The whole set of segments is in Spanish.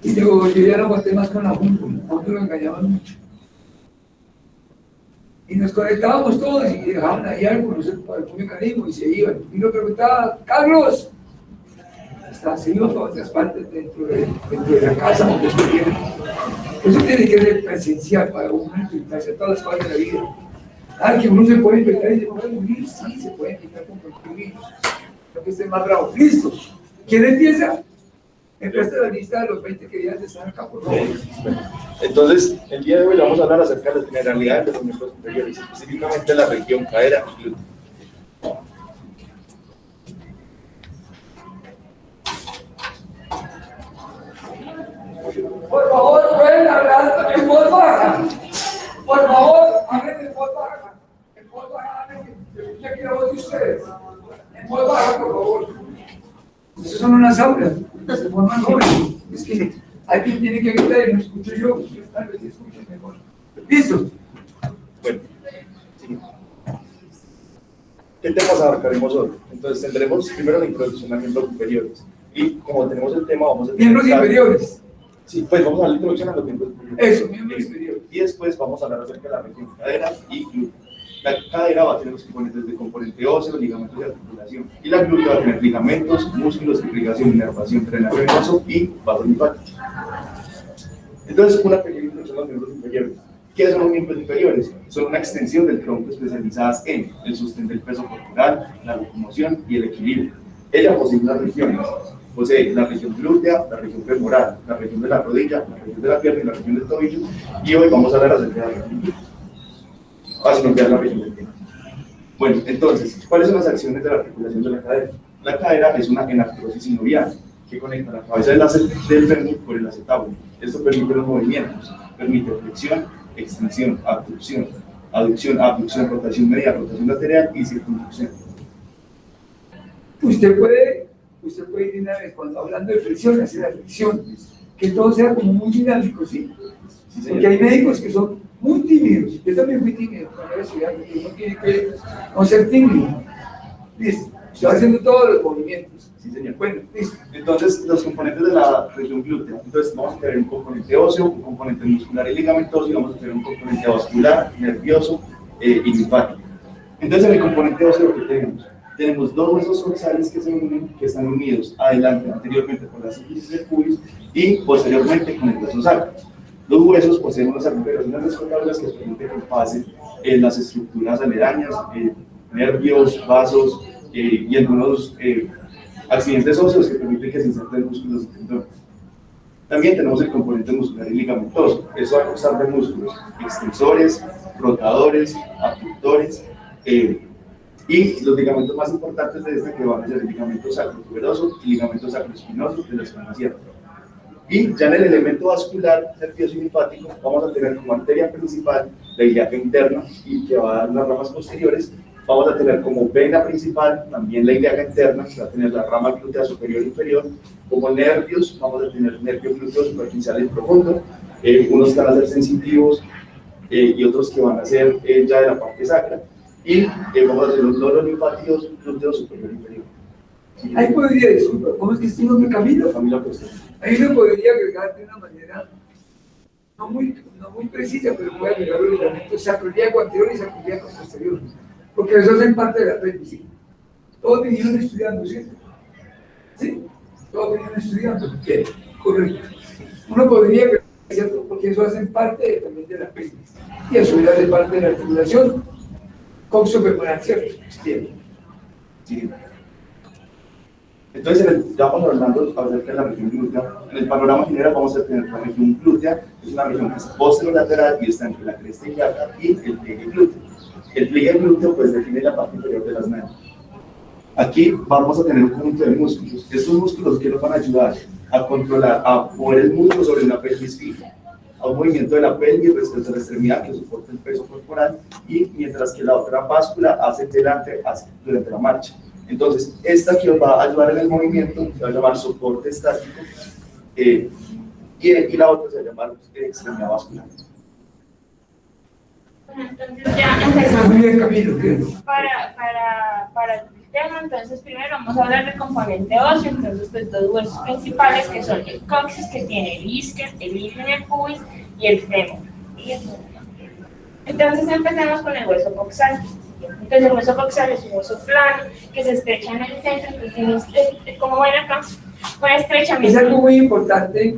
Y yo ya no aguanté más con la junta, nosotros lo engañaban mucho. Y nos conectábamos todos y dejaban ahí algunos algún mecanismo y se iban. Y lo preguntaba, Carlos, se iban para otras partes dentro de la casa donde estuvieran. Eso tiene que ser presencial para uno enfrentarse a todas las partes de la vida. Que uno se puede enfrentar y se puede morir, sí, se puede enfrentar con compromisos. Lo que esté más bravo. Listo. ¿Quién empieza? Empieza la lista de los 20 que ya están acá, por favor. Entonces, el día de hoy vamos a hablar acerca de las generalidades de los miembros inferiores, específicamente la región cadera y glúteo. Por favor, pueden hablar en voz baja. Por favor, hablen en voz baja. En voz baja, hablen. Yo quiero la voz de ustedes. En voz baja, por favor. Esas son unas aulas. Se forman jóvenes. Es que alguien tiene que gritar y no escucho yo. Tal vez escuchen mejor. ¿Listo? Bueno, sí. ¿Qué temas abarcaremos hoy? Entonces tendremos primero la introducción a miembros inferiores. Y como tenemos el tema, vamos a tener... Miembros inferiores. Sí, pues vamos a la introducción a los miembros inferiores. Eso, miembros inferiores. Y después vamos a hablar acerca de la región cadera y glúteo. La cadera va a tener los componentes de componente óseo, ligamentos y articulación. Y la glútea va a tener ligamentos, músculos, irrigación, inervación, drenaje venoso y vasos linfáticos. Entonces, una pequeña introducción a los miembros inferiores. ¿Qué son los miembros inferiores? Son una extensión del tronco especializadas en el sostén del peso corporal, la locomoción y el equilibrio. Ella posee unas regiones. Posee la región glútea, la región femoral, la región de la rodilla, la región de la pierna y la región del tobillo. Y hoy vamos a hablar acerca de la región glútea. Vas a cambiar la región del pie. Bueno, entonces, ¿cuáles son las acciones de la articulación de la cadera? La cadera es una enartrosis sinovial que conecta la cabeza del fémur con el acetábulo. Esto permite los movimientos, permite flexión, extensión, abducción, abducción, rotación medial, rotación lateral y circunflexión. Usted puede ir una vez, cuando hablando de flexión, hacer la flexión, que todo sea como muy dinámico, ¿sí? Porque hay médicos que son muy tímidos. Yo también fui tímido cuando era estudiante, porque uno tiene que no ser tímido. Listo. Se va haciendo todos los movimientos. Sí, señor. Bueno, listo. Entonces, los componentes de la región glútea. Entonces, vamos a tener un componente óseo, un componente muscular y ligamentoso, y vamos a tener un componente vascular, nervioso y linfático. Entonces, en el componente óseo, ¿qué tenemos dos huesos dorsales que se unen, que están unidos anteriormente con la sínfisis del pubis y posteriormente con el hueso sacro. Los huesos poseen unas articulaciones rescatables que permiten que pasen las estructuras aledañas, nervios, vasos y algunos accidentes óseos que permiten que se inserten músculos y tendones. También tenemos el componente muscular y ligamentoso. Eso va a constar de músculos extensores, rotadores, abductores y los ligamentos más importantes de este que van a ser el ligamento sacrotuberoso y ligamento sacroespinoso de la espalda cierta. Y ya en el elemento vascular, nervioso y linfático, vamos a tener como arteria principal la ilíaca interna y que va a dar las ramas posteriores. Vamos a tener como vena principal también la ilíaca interna, que va a tener la rama glútea superior e inferior. Como nervios, vamos a tener nervio glúteo superficial y profundo, unos que van a ser sensitivos y otros que van a ser ya de la parte sacra. Y vamos a hacer los nodos linfáticos glúteos superior e inferior. Ahí podría, disculpa, ¿cómo es que es tu nombre, Camilo? Camilo Costa. Ahí me podría agregar de una manera no muy precisa, pero voy a agregar los ligamentos sacroiliaco anterior y sacroiliaco posterior, porque eso hacen parte del apéndice. Todos vinieron estudiando, ¿sí? ¿Sí? Todos vinieron estudiando. Bien, correcto. Uno podría, ¿cierto? Porque eso hacen parte también del apéndice. Y eso hace parte de la articulación coxofemoral, ¿cierto? Bien. Sí. Entonces, ya vamos hablando acerca de la región glútea. En el panorama general vamos a tener la región glútea, que es una región que es posterolateral y está entre la cresta ilíaca y el pliegue glúteo. El pliegue glúteo pues define la parte inferior de las nalgas. Aquí vamos a tener un conjunto de músculos. Estos músculos que nos van a ayudar a controlar, a mover el músculo sobre una pelvis fija, a un movimiento de la pelvis respecto a la extremidad que soporta el peso corporal, y mientras que la otra báscula hace delante durante la marcha. Entonces, esta que os va a ayudar en el movimiento se va a llamar soporte estático y la otra se va a llamar extremidad vascular. Bueno, entonces ya empezamos. Muy bien, Camilo. Para el tema. Entonces primero vamos a hablar del componente óseo. Entonces pues dos huesos principales que son el coxis, que tiene el isquion, el ilion, el pubis y el fémur. Entonces empecemos con el hueso coxal. Entonces el hueso coxal es un hueso plano que se estrecha en el centro. Entonces tiene, como ven acá, un estrechamiento. Es algo muy importante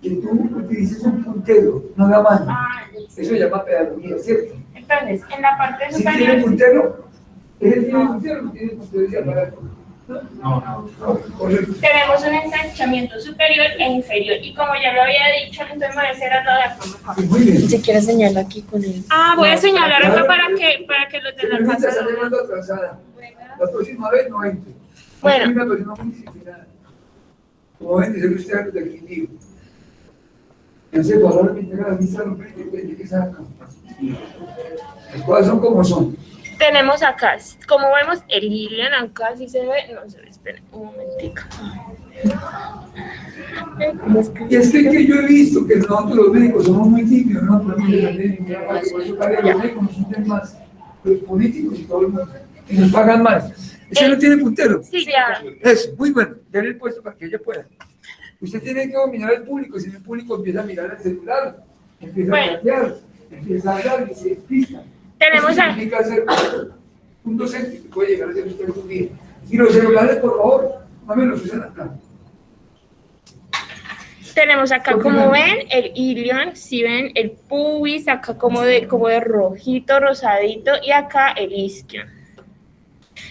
que tú utilices un puntero, no la mano. Eso se llama pedagogía, ¿cierto? Entonces, en la parte Si superior... tiene puntero, ¿él tiene puntero o no tiene puntero de aparato? No, correcto. Tenemos un ensanchamiento superior e inferior, y como ya lo había dicho, entonces voy a hacer algo de acá mejor. Muy bien. Si quieres señalar aquí con él. Voy a señalar acá para que los de la Pero casa... está llamando atrasada. La próxima vez no entre. Bueno. Es una persona muy disciplinada. Como ven, dice que usted es del equilibrio. Me hace el valor que llega a la vista, no puede que saca. Las cosas son como son. Tenemos acá, como vemos, el ilion acá, si se ve, no se ve, esperen un momentico. Y es que yo he visto que nosotros los médicos somos muy tímidos, no podemos defender ninguna parte, por eso cada vez los médicos nos sienten más, los políticos y todo el mundo, y nos pagan más. ¿Ese no tiene puntero? Sí, ya. Eso, muy bueno, denle el puesto para que ella pueda. Usted tiene que dominar al público, si el público empieza a mirar el celular, empieza a chatear, empieza a hablar y se despista. Tenemos Eso significa ser un docente que puede llegar a ser usted algún día. Y los celulares, por favor, no me los usen acá. Tenemos acá, como ven, el ilion, si ven el pubis, acá como de rojito, rosadito, y acá el isquion.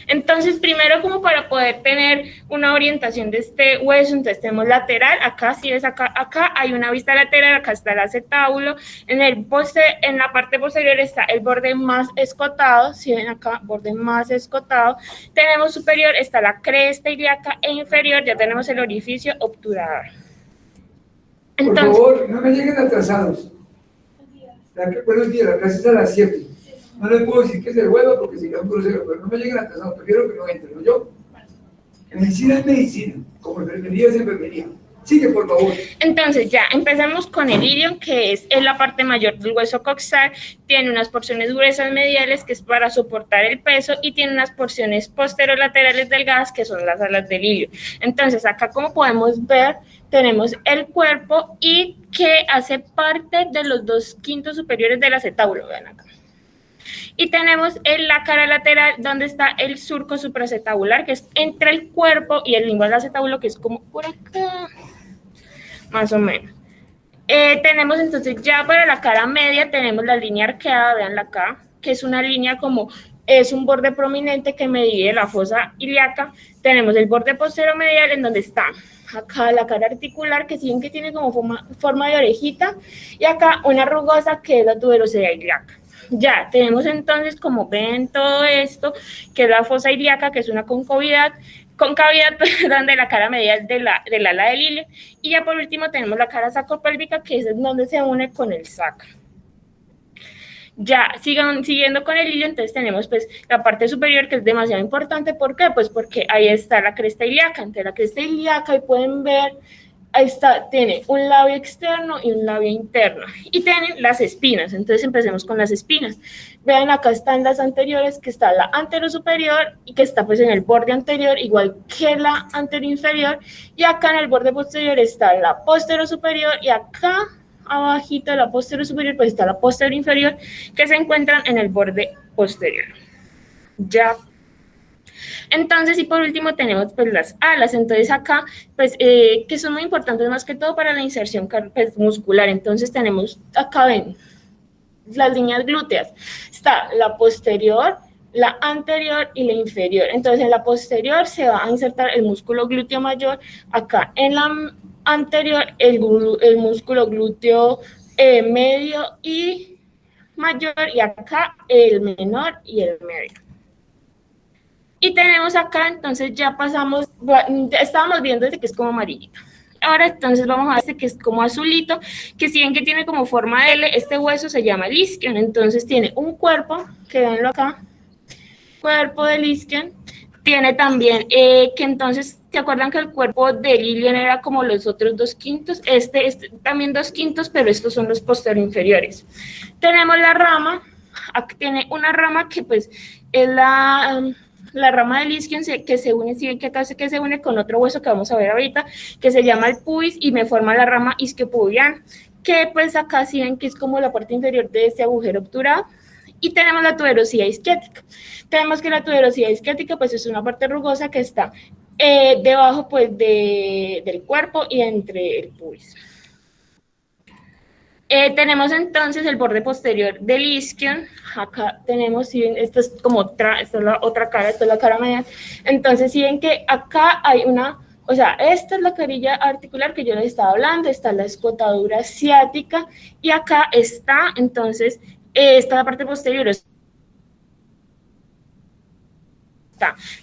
Entonces, primero, como para poder tener una orientación de este hueso, entonces tenemos lateral, acá, si ves acá hay una vista lateral, acá está el acetábulo, en la parte posterior está el borde más escotado, si ven acá, borde más escotado, tenemos superior, está la cresta ilíaca, e inferior ya tenemos el orificio obturador. Por favor, no me lleguen atrasados. Buenos días, la clase es a las 7. No les puedo decir que se vuelva porque sería un grosero, pero no me lleguen atrasados, prefiero que no entren, ¿no? Yo. Medicina es medicina, como enfermería es enfermería. Sigue, por favor. Entonces, ya empezamos con el ilion, que es en la parte mayor del hueso coxal, tiene unas porciones gruesas mediales, que es para soportar el peso, y tiene unas porciones posterolaterales delgadas, que son las alas del ilion. Entonces, acá, como podemos ver, tenemos el cuerpo y que hace parte de los 2/5 superiores del acetábulo, vean acá. Y tenemos en la cara lateral donde está el surco supraacetabular, que es entre el cuerpo y el limbo del acetábulo, que es como por acá, más o menos. Tenemos entonces ya para la cara media, tenemos la línea arqueada, veanla acá, que es una línea como, es un borde prominente que me divide la fosa ilíaca. Tenemos el borde posterior medial en donde está acá la cara articular, que sí ven que tiene como forma de orejita, y acá una rugosa que es la tuberosidad ilíaca. Ya, tenemos entonces, como ven todo esto, que es la fosa ilíaca, que es una concavidad, perdón, de la cara medial del ala del ilion, y ya por último tenemos la cara sacropélvica, que es donde se une con el sacro. Ya, siguiendo con el ilion, entonces tenemos pues la parte superior, que es demasiado importante. ¿Por qué? Pues porque ahí está la cresta ilíaca. Entre la cresta ilíaca, ahí pueden ver, ahí está, tiene un labio externo y un labio interno, y tienen las espinas. Entonces empecemos con las espinas. Vean, acá están las anteriores, que está la anterosuperior y que está pues en el borde anterior, igual que la anteroinferior, y acá en el borde posterior está la posterosuperior, y acá abajito de la posterosuperior pues está la posteroinferior, que se encuentran en el borde posterior. Ya. Entonces, y por último tenemos pues las alas. Entonces acá, pues, que son muy importantes más que todo para la inserción pues, muscular. Entonces tenemos, acá ven, las líneas glúteas. Está la posterior, la anterior y la inferior. Entonces en la posterior se va a insertar el músculo glúteo mayor, acá en la anterior el músculo glúteo medio y mayor, y acá el menor y el medio. Y tenemos acá, entonces ya pasamos, estábamos viendo este que es como amarillito. Ahora entonces vamos a este que es como azulito, que si ven que tiene como forma de L, este hueso se llama el isquion. Entonces tiene un cuerpo, que venlo acá, cuerpo del isquion. Tiene también, que entonces, ¿se acuerdan que el cuerpo del ilion era como los otros 2/5? Este también 2/5, pero estos son los posteriores. Tenemos la rama, aquí tiene una rama que pues es la rama del isquion que se une, si ven que acá que se une con otro hueso que vamos a ver ahorita, que se llama el pubis y me forma la rama isquiopubiana, que pues acá sí ven que es como la parte inferior de este agujero obturado. Y tenemos la tuberosidad isquiática. Tenemos que la tuberosidad isquiática pues es una parte rugosa que está debajo pues del cuerpo y entre el pubis. Tenemos entonces el borde posterior del isquion. Acá tenemos, si ven, esto es como esta es la otra cara, esta es la cara medial. Entonces, si ven que acá hay una, o sea, esta es la carilla articular que yo les estaba hablando, está la escotadura ciática y acá está, entonces, esta la parte posterior. Está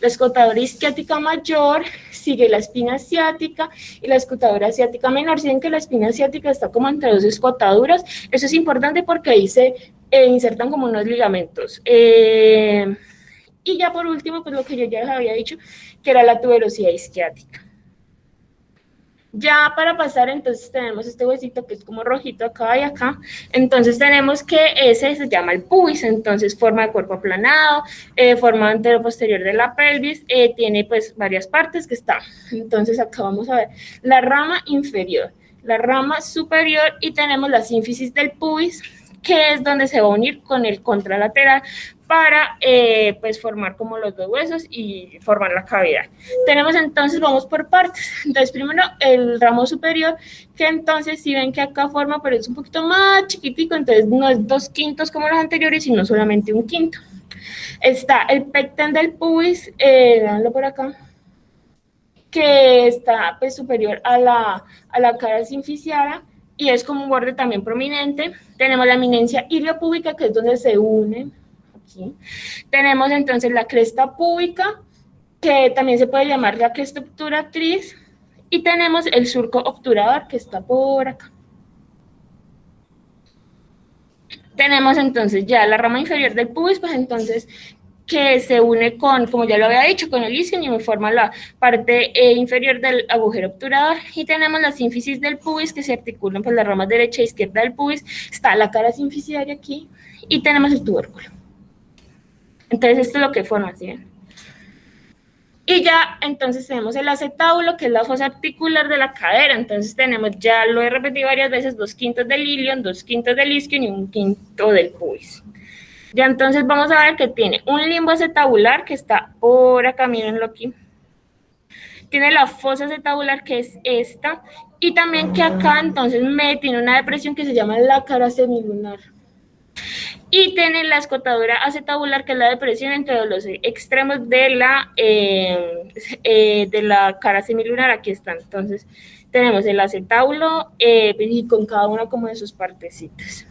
la escotadura isquiática mayor, sigue la espina ciática y la escotadura ciática menor. Si ven que la espina ciática está como entre dos escotaduras, eso es importante porque ahí se insertan como unos ligamentos. Y ya por último, pues lo que yo ya les había dicho, que era la tuberosidad isquiática. Ya para pasar, entonces tenemos este huesito que es como rojito acá y acá, entonces tenemos que ese se llama el pubis, entonces forma de cuerpo aplanado, forma antero-posterior de la pelvis, tiene pues varias partes que está, entonces acá vamos a ver la rama inferior, la rama superior y tenemos la sínfisis del pubis, que es donde se va a unir con el contralateral para pues formar como los dos huesos y formar la cavidad. Tenemos entonces, vamos por partes. Entonces primero el ramo superior, que entonces si ven que acá forma, pero es un poquito más chiquitico, entonces no es 2/5 como los anteriores, sino solamente 1/5. Está el pecten del pubis, véanlo por acá, que está pues superior a la cara sinficiada, y es como un borde también prominente. Tenemos la eminencia iliopúbica, que es donde se unen. Aquí. Tenemos entonces la cresta púbica, que también se puede llamar la cresta obturatriz, y tenemos el surco obturador, que está por acá. Tenemos entonces ya la rama inferior del pubis, pues entonces que se une con, como ya lo había dicho, con el isquion y me forma la parte inferior del agujero obturador. Y tenemos la sínfisis del pubis, que se articulan pues las ramas derecha e izquierda del pubis. Está la cara sinficidaria aquí y tenemos el tubérculo. Entonces esto es lo que forma, ¿sí ven? Y ya entonces tenemos el acetábulo, que es la fosa articular de la cadera. Entonces tenemos, ya lo he repetido varias veces, 2/5 del ilion, 2/5 del isquion y 1/5 del pubis. Ya entonces vamos a ver que tiene un limbo acetabular que está por acá, mírenlo aquí. Tiene la fosa acetabular, que es esta, y también que acá entonces tiene una depresión que se llama la cara semilunar. Y tiene la escotadura acetabular, que es la depresión entre los extremos de la cara semilunar. Aquí están. Entonces, tenemos el acetábulo y con cada una como de sus partecitas.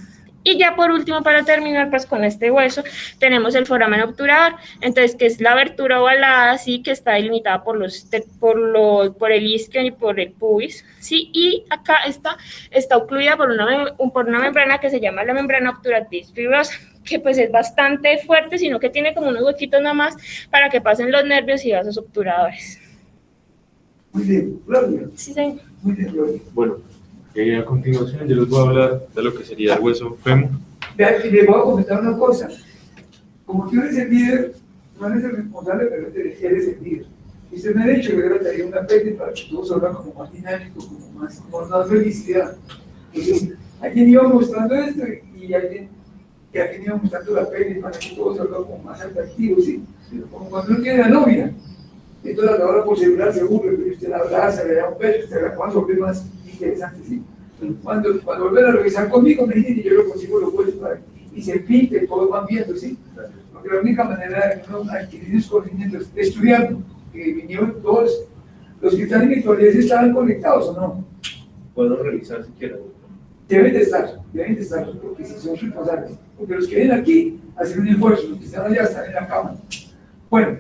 Y ya por último, para terminar pues con este hueso, tenemos el foramen obturador, entonces que es la abertura ovalada, así que está delimitada por el isquion y por el pubis, ¿sí? Y acá está ocluida por una membrana que se llama la membrana obturatriz fibrosa, que pues es bastante fuerte, sino que tiene como unos huequitos nada más para que pasen los nervios y vasos obturadores. Muy bien, Claudia. Sí, señor. Muy bien, Claudia. Bueno, a continuación yo les voy a hablar de lo que sería el hueso fémur. Vean, y les voy a comentar una cosa. Como tú eres el líder, no eres el responsable, pero eres el líder. Y usted me ha dicho que debe traer una pérdida para que todos salgan como más dinámico, con más felicidad. Entonces, alguien iba mostrando esto y alguien iba mostrando la pérdida para que todos salgan como más atractivos, ¿sí? Como cuando uno tiene la novia. Entonces, ahora por celular seguro, pero usted la abraza, le da un beso, usted la cuando ve más interesante, ¿sí? Cuando vuelven a revisar conmigo, me dicen y yo lo consigo los vueltos para y se pinte, todos van viendo, ¿sí? Porque la única manera de uno adquirir esos conocimientos estudiando, que vinieron todos, los que están en mi actualidad estaban conectados o no. Puedo revisar si quieren. Deben de estar, porque si son responsables. Porque los que vienen aquí hacen un esfuerzo, los que están allá están en la cama. Bueno,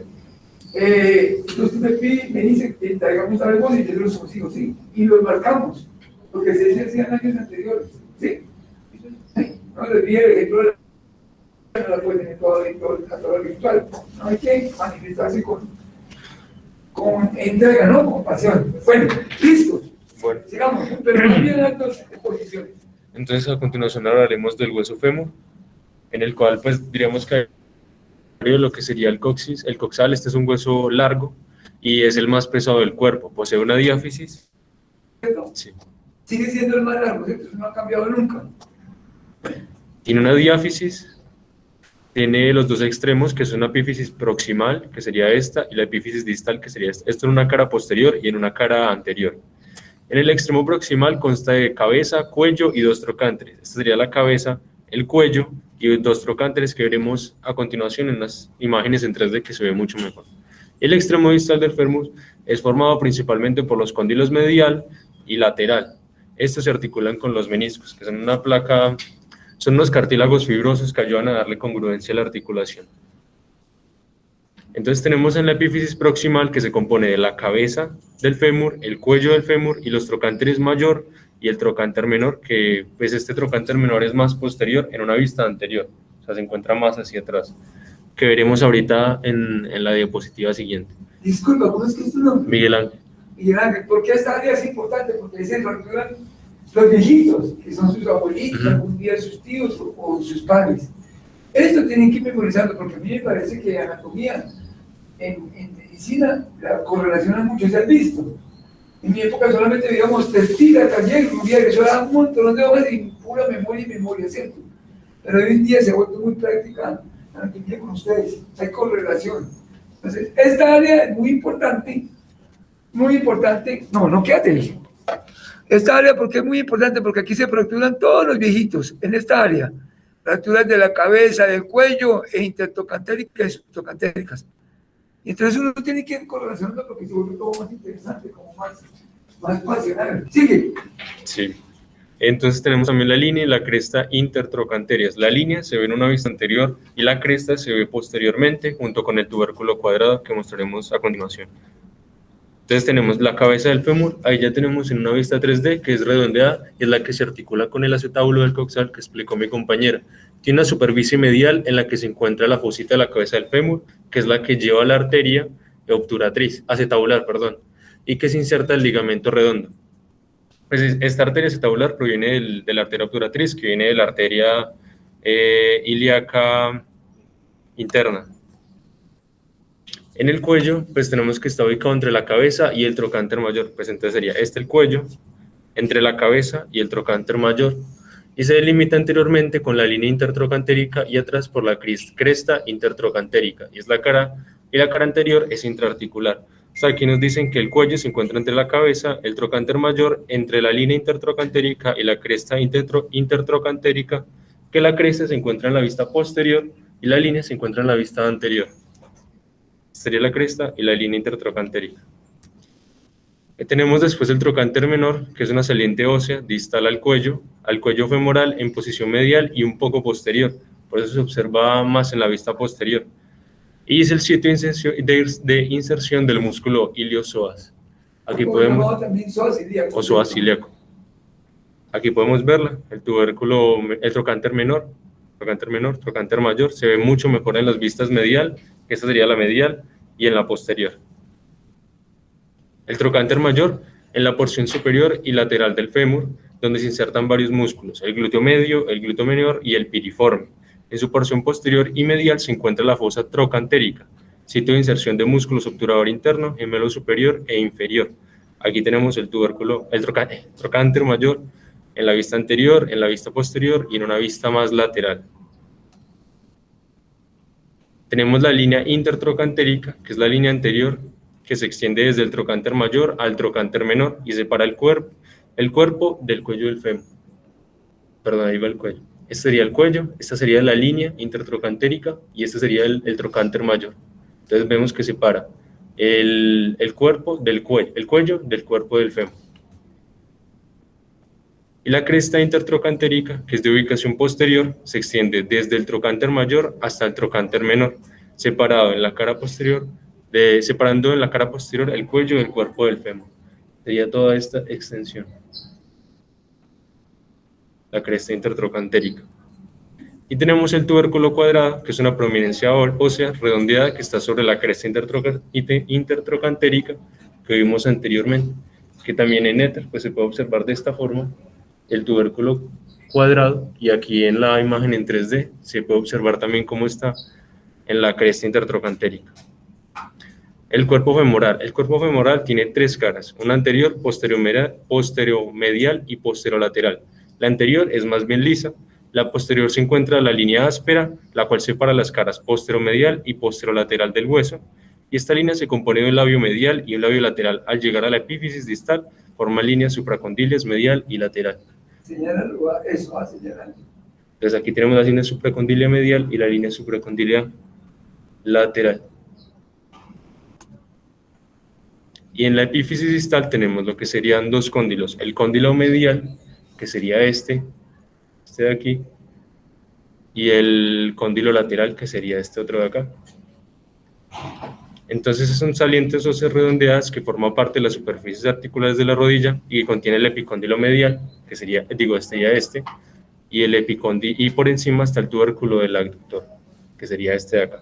entonces me dice que traigamos algo y yo los consigo, ¿sí? Y los marcamos, porque se hacían años anteriores, ¿sí? No les di el ejemplo de la pueden tener todo virtual. No hay que manifestarse con entrega, ¿no? Con pasión. Bueno, listos. Bueno. Sigamos, pero no bien altos de posiciones. Entonces a continuación hablaremos del hueso fémur, en el cual pues diríamos que hay de lo que sería el coxis, el coxal. Este es un hueso largo y es el más pesado del cuerpo. Posee una diáfisis. ¿Cierto? Sí. Sigue siendo el más largo, ¿cierto? Eso no ha cambiado nunca. Tiene una diáfisis, tiene los dos extremos, que es una epífisis proximal, que sería esta, y la epífisis distal, que sería esta. Esto en una cara posterior y en una cara anterior. En el extremo proximal consta de cabeza, cuello y dos trocánteres. Esta sería la cabeza, el cuello y dos trocánteres que veremos a continuación en las imágenes en 3D, que se ve mucho mejor. El extremo distal del fémur es formado principalmente por los cóndilos medial y lateral. Estos se articulan con los meniscos, que son una placa, son unos cartílagos fibrosos que ayudan a darle congruencia a la articulación. Entonces tenemos en la epífisis proximal, que se compone de la cabeza del fémur, el cuello del fémur y los trocánteres mayor y el trocánter menor, que pues este trocánter menor es más posterior en una vista anterior, o sea, se encuentra más hacia atrás, que veremos ahorita en la diapositiva siguiente. Disculpa, ¿cómo es que es tu nombre? Miguel Ángel. Miguel Ángel, ¿por qué esta área es importante? Porque ahí se fracturan los viejitos, que son sus abuelitos, algún día sus tíos o sus padres. Esto tienen que ir memorizando, porque a mí me parece que anatomía en medicina la correlaciona mucho, se han visto. En mi época solamente veíamos textil, taller, rubiar, eso era un montón de hojas y pura memoria y memoria, ¿cierto? Pero hoy en día se ha vuelto muy práctica la anatomía con ustedes, hay correlación. Entonces, esta área es muy importante, no, quédate ahí. Esta área, ¿por qué es muy importante? Porque aquí se fracturan todos los viejitos, en esta área. Fracturas de la cabeza, del cuello, e intertrocantéricas y subtrocantéricas. Y entonces uno tiene que ir correlacionando porque se vuelve todo más interesante, como más pasional. Sigue. Sí. Entonces tenemos también la línea y la cresta intertrocanterias. La línea se ve en una vista anterior y la cresta se ve posteriormente junto con el tubérculo cuadrado que mostraremos a continuación. Entonces tenemos la cabeza del fémur, ahí ya tenemos en una vista 3D que es redondeada y es la que se articula con el acetábulo del coxal que explicó mi compañera. Tiene una superficie medial en la que se encuentra la fosita de la cabeza del fémur, que es la que lleva la arteria obturatriz, acetabular, perdón, y que se inserta el ligamento redondo. Pues esta arteria acetabular proviene de la arteria obturatriz, que viene de la arteria ilíaca interna. En el cuello, pues tenemos que está ubicado entre la cabeza y el trocánter mayor, pues entonces sería este el cuello, entre la cabeza y el trocánter mayor, y se delimita anteriormente con la línea intertrocantérica y atrás por la cresta intertrocantérica, y es la cara, y la cara anterior es intraarticular. O sea, aquí nos dicen que el cuello se encuentra entre la cabeza, el trocánter mayor, entre la línea intertrocantérica y la cresta intertrocantérica, que la cresta se encuentra en la vista posterior y la línea se encuentra en la vista anterior. Sería la cresta y la línea intertrocantérica. Tenemos después el trocánter menor, que es una saliente ósea distal al cuello femoral en posición medial y un poco posterior, por eso se observa más en la vista posterior. Y es el sitio de inserción del músculo iliosoas. Aquí podemos, también psoas ilíaco. o psoas ilíaco. Aquí podemos verla, el tubérculo, el trocánter menor, trocánter mayor, se ve mucho mejor en las vistas medial, que esta sería la medial, y en la posterior. El trocánter mayor en la porción superior y lateral del fémur, donde se insertan varios músculos, el glúteo medio, el glúteo menor y el piriforme. En su porción posterior y medial se encuentra la fosa trocantérica, sitio de inserción de músculos obturador interno, gemelo superior e inferior. Aquí tenemos el tubérculo, el trocánter mayor en la vista anterior, en la vista posterior y en una vista más lateral. Tenemos la línea intertrocantérica, que es la línea anterior que se extiende desde el trocánter mayor al trocánter menor y separa el cuerpo del cuello del fémur. Perdón, ahí va el cuello. Este sería el cuello, esta sería la línea intertrocantérica y este sería el trocánter mayor. Entonces vemos que separa el cuerpo del cuello, el cuello del cuerpo del fémur. Y la cresta intertrocantérica, que es de ubicación posterior, se extiende desde el trocánter mayor hasta el trocánter menor, separando en la cara posterior el cuello del cuerpo del fémur. Sería toda esta extensión. La cresta intertrocantérica. Y tenemos el tubérculo cuadrado, que es una prominencia ósea redondeada que está sobre la cresta intertrocantérica que vimos anteriormente, que también en éter pues se puede observar de esta forma el tubérculo cuadrado, y aquí en la imagen en 3D se puede observar también cómo está en la cresta intertrocantérica. El cuerpo femoral. El cuerpo femoral tiene tres caras, una anterior, posteromedial y posterolateral. La anterior es más bien lisa, la posterior se encuentra la línea áspera, la cual separa las caras posteromedial y posterolateral del hueso, y esta línea se compone de un labio medial y un labio lateral. Al llegar a la epífisis distal, forma líneas supracondilias medial y lateral. Señalalo, eso, señalalo. Entonces aquí tenemos la línea supracondilia medial y la línea supracondilia lateral. Y en la epífisis distal tenemos lo que serían dos cóndilos. El cóndilo medial, que sería este de aquí, y el cóndilo lateral, que sería este otro de acá. Entonces son salientes óseas redondeadas que forman parte de las superficies articulares de la rodilla y que contiene el epicóndilo medial, que sería, y el epicóndilo, y por encima está el tubérculo del abductor, que sería este de acá.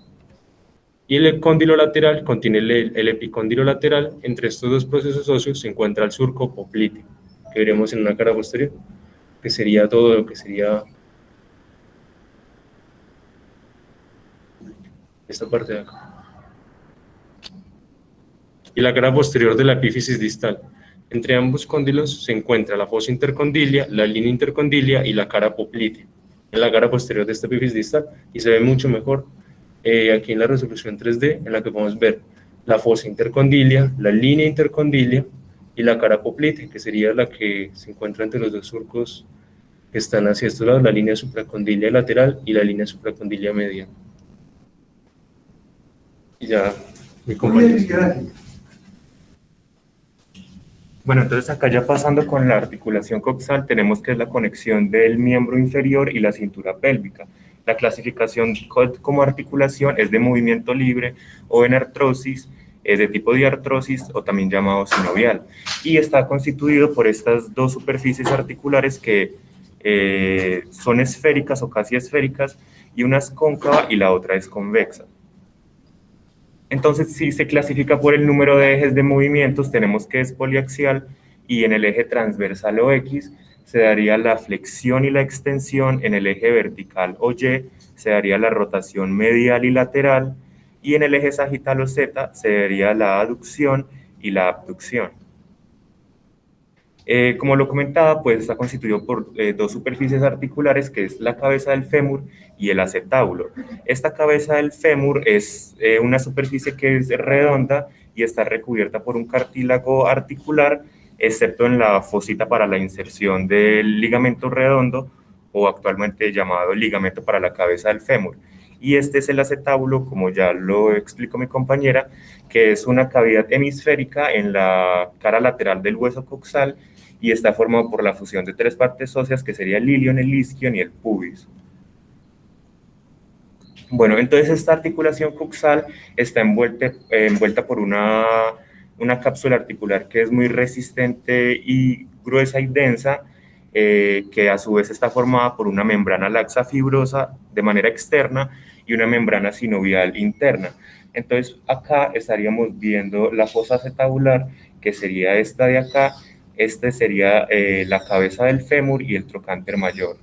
Y el cóndilo lateral contiene el epicóndilo lateral. Entre estos dos procesos óseos se encuentra el surco popliteo, que veremos en una cara posterior, que sería todo lo que sería esta parte de acá. Y la cara posterior de la epífisis distal. Entre ambos cóndilos se encuentra la fosa intercondilia, la línea intercondilia y la cara poplitea. En la cara posterior de esta epífisis distal, y se ve mucho mejor aquí en la resolución 3D, en la que podemos ver la fosa intercondilia, la línea intercondilia y la cara poplitea, que sería la que se encuentra entre los dos surcos que están hacia estos lados, la línea supracondilia lateral y la línea supracondilia media. Y ya, mi compañero. Bueno, entonces acá ya pasando con la articulación coxal, tenemos que es la conexión del miembro inferior y la cintura pélvica. La clasificación como articulación es de movimiento libre o en artrosis, es de tipo diartrosis o también llamado sinovial. Y está constituido por estas dos superficies articulares que son esféricas o casi esféricas, y una es cóncava y la otra es convexa. Entonces, si se clasifica por el número de ejes de movimientos, tenemos que es poliaxial, y en el eje transversal o X se daría la flexión y la extensión, en el eje vertical o Y se daría la rotación medial y lateral, y en el eje sagital o Z se daría la aducción y la abducción. Como lo comentaba, pues está constituido por dos superficies articulares, que es la cabeza del fémur y el acetábulo. Esta cabeza del fémur es una superficie que es redonda y está recubierta por un cartílago articular, excepto en la fosita para la inserción del ligamento redondo, o actualmente llamado ligamento para la cabeza del fémur. Y este es el acetábulo, como ya lo explicó mi compañera, que es una cavidad hemisférica en la cara lateral del hueso coxal, y está formado por la fusión de tres partes óseas, que sería el ilion, el isquion y el pubis. Bueno, entonces esta articulación coxal está envuelta por una cápsula articular que es muy resistente y gruesa y densa, que a su vez está formada por una membrana laxa fibrosa de manera externa y una membrana sinovial interna. Entonces acá estaríamos viendo la fosa acetabular, que sería esta de acá. Este sería la cabeza del fémur y el trocánter mayor.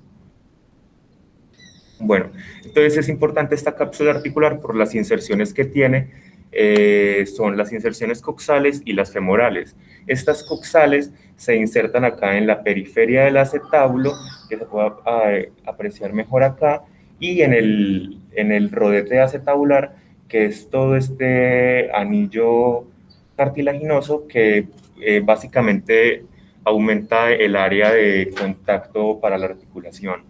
Bueno, entonces es importante esta cápsula articular por las inserciones que tiene. Son las inserciones coxales y las femorales. Estas coxales se insertan acá en la periferia del acetábulo, que se puede apreciar mejor acá, y en el rodete acetabular, que es todo este anillo cartilaginoso que básicamente aumenta el área de contacto para la articulación.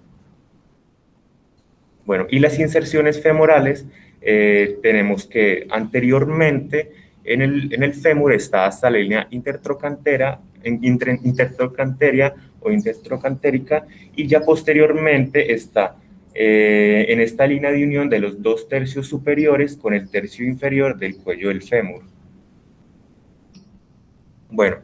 Bueno, y las inserciones femorales, tenemos que anteriormente en el fémur está hasta la línea intertrocantera, intertrocanteria o intertrocantérica, y ya posteriormente está en esta línea de unión de los 2 tercios superiores con el tercio inferior del cuello del fémur. Bueno,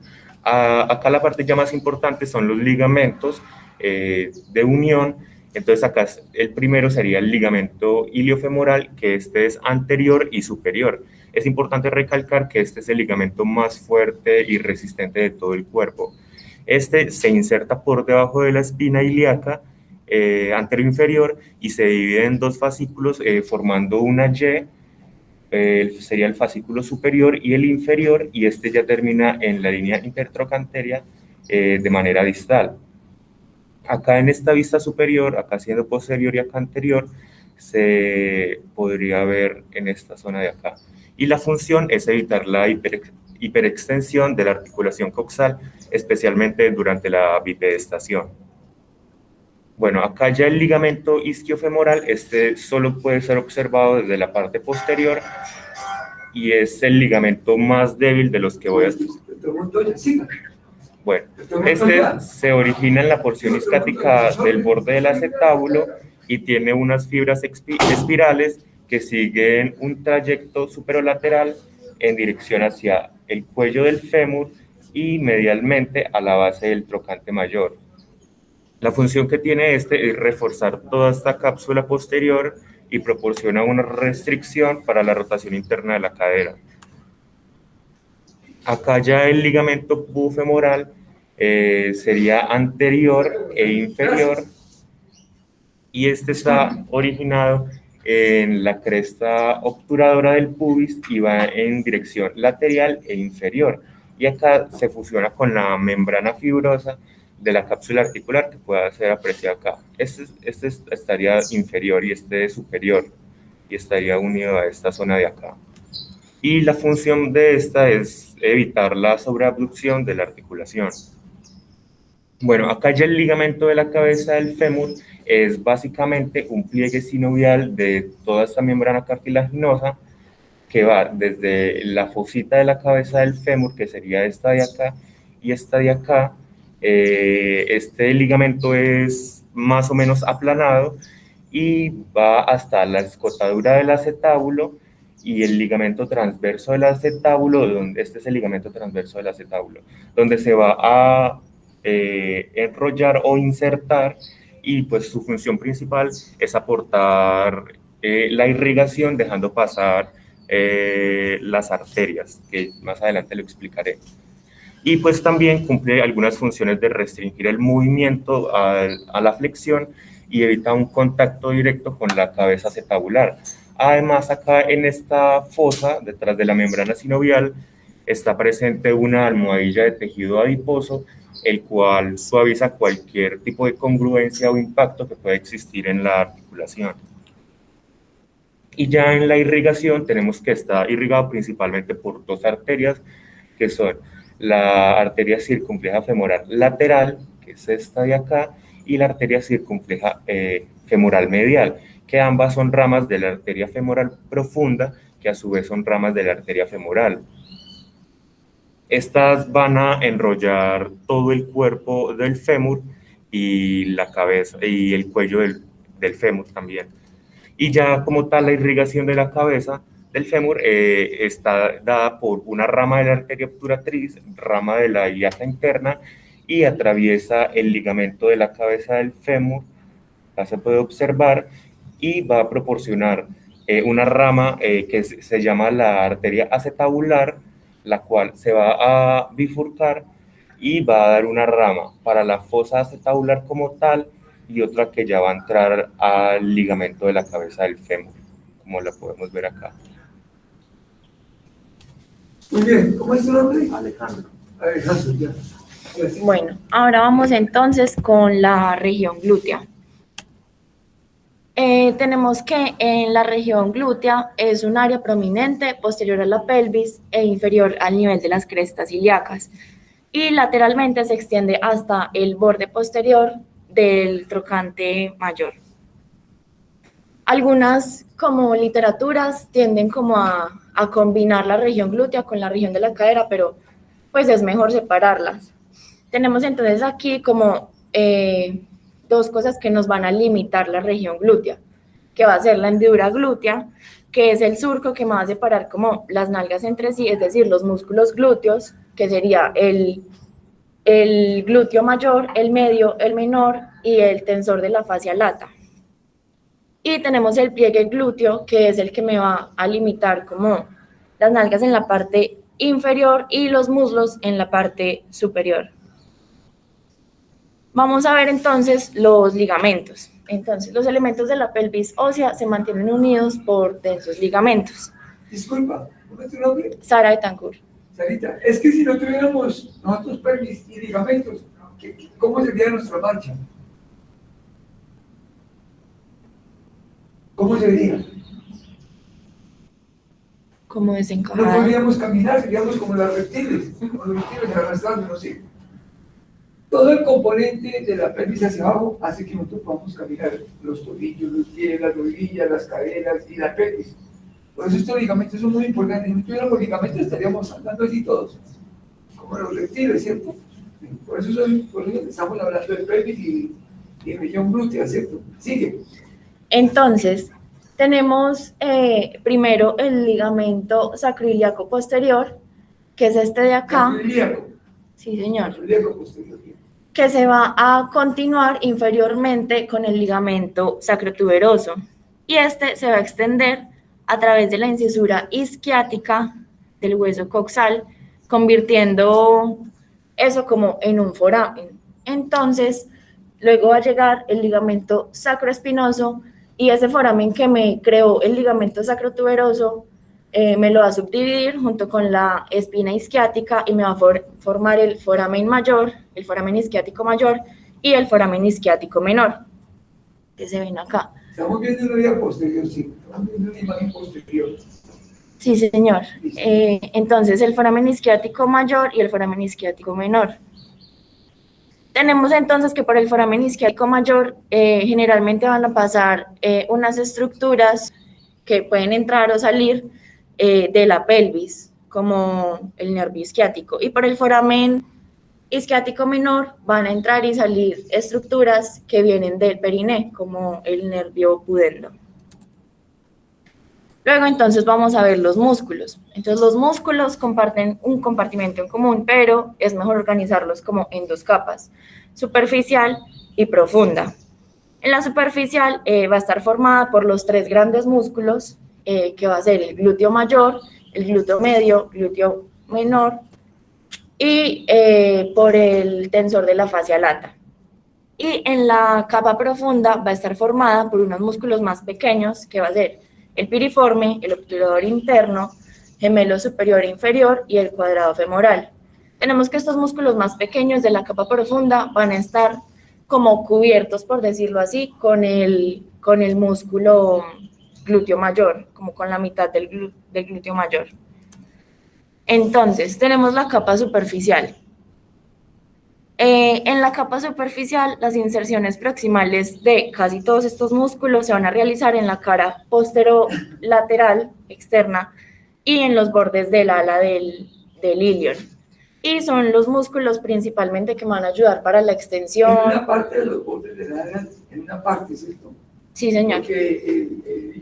acá la parte ya más importante son los ligamentos de unión. Entonces acá el primero sería el ligamento iliofemoral, que este es anterior y superior. Es importante recalcar que este es el ligamento más fuerte y resistente de todo el cuerpo. Este se inserta por debajo de la espina ilíaca anteroinferior y se divide en dos fascículos formando una Y, sería el fascículo superior y el inferior, y este ya termina en la línea intertrocanteria de manera distal. Acá en esta vista superior, acá siendo posterior y acá anterior, se podría ver en esta zona de acá. Y la función es evitar la hiperextensión de la articulación coxal, especialmente durante la bipedestación. Bueno, acá ya el ligamento isquiofemoral, este solo puede ser observado desde la parte posterior y es el ligamento más débil de los que voy a explicar. Bueno, este se origina en la porción isquiática del borde del acetábulo y tiene unas fibras espirales que siguen un trayecto superolateral en dirección hacia el cuello del fémur y medialmente a la base del trocante mayor. La función que tiene este es reforzar toda esta cápsula posterior y proporciona una restricción para la rotación interna de la cadera. Acá ya el ligamento pubofemoral sería anterior e inferior y este está originado en la cresta obturadora del pubis y va en dirección lateral e inferior. Y acá se fusiona con la membrana fibrosa de la cápsula articular que pueda ser apreciada acá. Este estaría inferior y este superior y estaría unido a esta zona de acá. Y la función de esta es evitar la sobreabducción de la articulación. Bueno, acá ya el ligamento de la cabeza del fémur es básicamente un pliegue sinovial de toda esta membrana cartilaginosa que va desde la fosita de la cabeza del fémur, que sería esta de acá, y esta de acá. Este ligamento es más o menos aplanado y va hasta la escotadura del acetábulo y el ligamento transverso del acetábulo, donde este es el ligamento transverso del acetábulo, donde se va a enrollar o insertar, y pues su función principal es aportar la irrigación dejando pasar las arterias, que más adelante lo explicaré. Y pues también cumple algunas funciones de restringir el movimiento a la flexión y evita un contacto directo con la cabeza acetabular. Además, acá en esta fosa, detrás de la membrana sinovial, está presente una almohadilla de tejido adiposo, el cual suaviza cualquier tipo de congruencia o impacto que pueda existir en la articulación. Y ya en la irrigación tenemos que está irrigado principalmente por dos arterias, que son la arteria circunfleja femoral lateral, que es esta de acá, y la arteria circunfleja femoral medial, que ambas son ramas de la arteria femoral profunda, que a su vez son ramas de la arteria femoral. Estas van a enrollar todo el cuerpo del fémur y la cabeza y el cuello del fémur también. Y ya como tal la irrigación de la cabeza del fémur está dada por una rama de la arteria obturatriz, rama de la ilíaca interna, y atraviesa el ligamento de la cabeza del fémur, ya se puede observar, y va a proporcionar una rama que se llama la arteria acetabular, la cual se va a bifurcar y va a dar una rama para la fosa acetabular como tal y otra que ya va a entrar al ligamento de la cabeza del fémur, como la podemos ver acá. Muy bien, ¿cómo es tu nombre? Alejandro. Alejandro, ya. Bueno, ahora vamos entonces con la región glútea. Tenemos que en la región glútea es un área prominente posterior a la pelvis e inferior al nivel de las crestas ilíacas, y lateralmente se extiende hasta el borde posterior del trocante mayor. Algunas como literaturas tienden como a combinar la región glútea con la región de la cadera, pero pues es mejor separarlas. Tenemos entonces aquí como dos cosas que nos van a limitar la región glútea, que va a ser la hendidura glútea, que es el surco que va a separar como las nalgas entre sí, es decir, los músculos glúteos, que sería el glúteo mayor, el medio, el menor y el tensor de la fascia lata. Y tenemos el pliegue glúteo, que es el que me va a limitar como las nalgas en la parte inferior y los muslos en la parte superior. Vamos a ver entonces los ligamentos. Entonces, los elementos de la pelvis ósea se mantienen unidos por densos ligamentos. Disculpa, ¿cómo es tu nombre? Sara Betancourt. Sarita, es que si no tuviéramos nosotros pelvis y ligamentos, ¿cómo sería nuestra marcha? ¿Cómo sería? Como No desencajada. podríamos caminar, seríamos como los reptiles arrastrándonos, ¿sí? Todo el componente de la pelvis hacia abajo hace que nosotros podamos caminar, los tobillos, los pies, las rodillas, las caderas y la pelvis. Por eso estos ligamentos son muy importantes. Si no tuviéramos ligamentos estaríamos andando así todos, como los reptiles, ¿cierto? Por eso estamos hablando de pelvis y región glútea, ¿cierto? Sigue. Entonces, tenemos primero el ligamento sacroiliaco posterior, que es este de acá. Sacroiliaco. Sí, señor. Sacroiliaco posterior. Que se va a continuar inferiormente con el ligamento sacrotuberoso. Y este se va a extender a través de la incisura isquiática del hueso coxal, convirtiendo eso como en un foramen. Entonces, luego va a llegar el ligamento sacroespinoso y ese foramen que me creó el ligamento sacrotuberoso me lo va a subdividir junto con la espina isquiática y me va a formar el foramen mayor, el foramen isquiático mayor y el foramen isquiático menor, que se ven acá. Estamos viendo una vía posterior, sí. Estamos viendo una imagen posterior. Sí, señor. Entonces, el foramen isquiático mayor y el foramen isquiático menor. Tenemos entonces que por el foramen isquiático mayor generalmente van a pasar unas estructuras que pueden entrar o salir de la pelvis, como el nervio isquiático. Y por el foramen isquiático menor van a entrar y salir estructuras que vienen del periné, como el nervio pudendo. Luego entonces vamos a ver los músculos. Entonces los músculos comparten un compartimento en común, pero es mejor organizarlos como en dos capas, superficial y profunda. En la superficial va a estar formada por los tres grandes músculos, que va a ser el glúteo mayor, el glúteo medio, glúteo menor, y por el tensor de la fascia lata. Y en la capa profunda va a estar formada por unos músculos más pequeños, que va a ser el piriforme, el obturador interno, gemelo superior e inferior y el cuadrado femoral. Tenemos que estos músculos más pequeños de la capa profunda van a estar como cubiertos, por decirlo así, con el músculo glúteo mayor, como con la mitad del glúteo mayor. Entonces, tenemos la capa superficial. En la capa superficial, las inserciones proximales de casi todos estos músculos se van a realizar en la cara posterolateral externa y en los bordes del ala del ilion. Y son los músculos principalmente que me van a ayudar para la extensión. En una parte de los bordes del ala, en una parte, ¿cierto? Sí, señor. Porque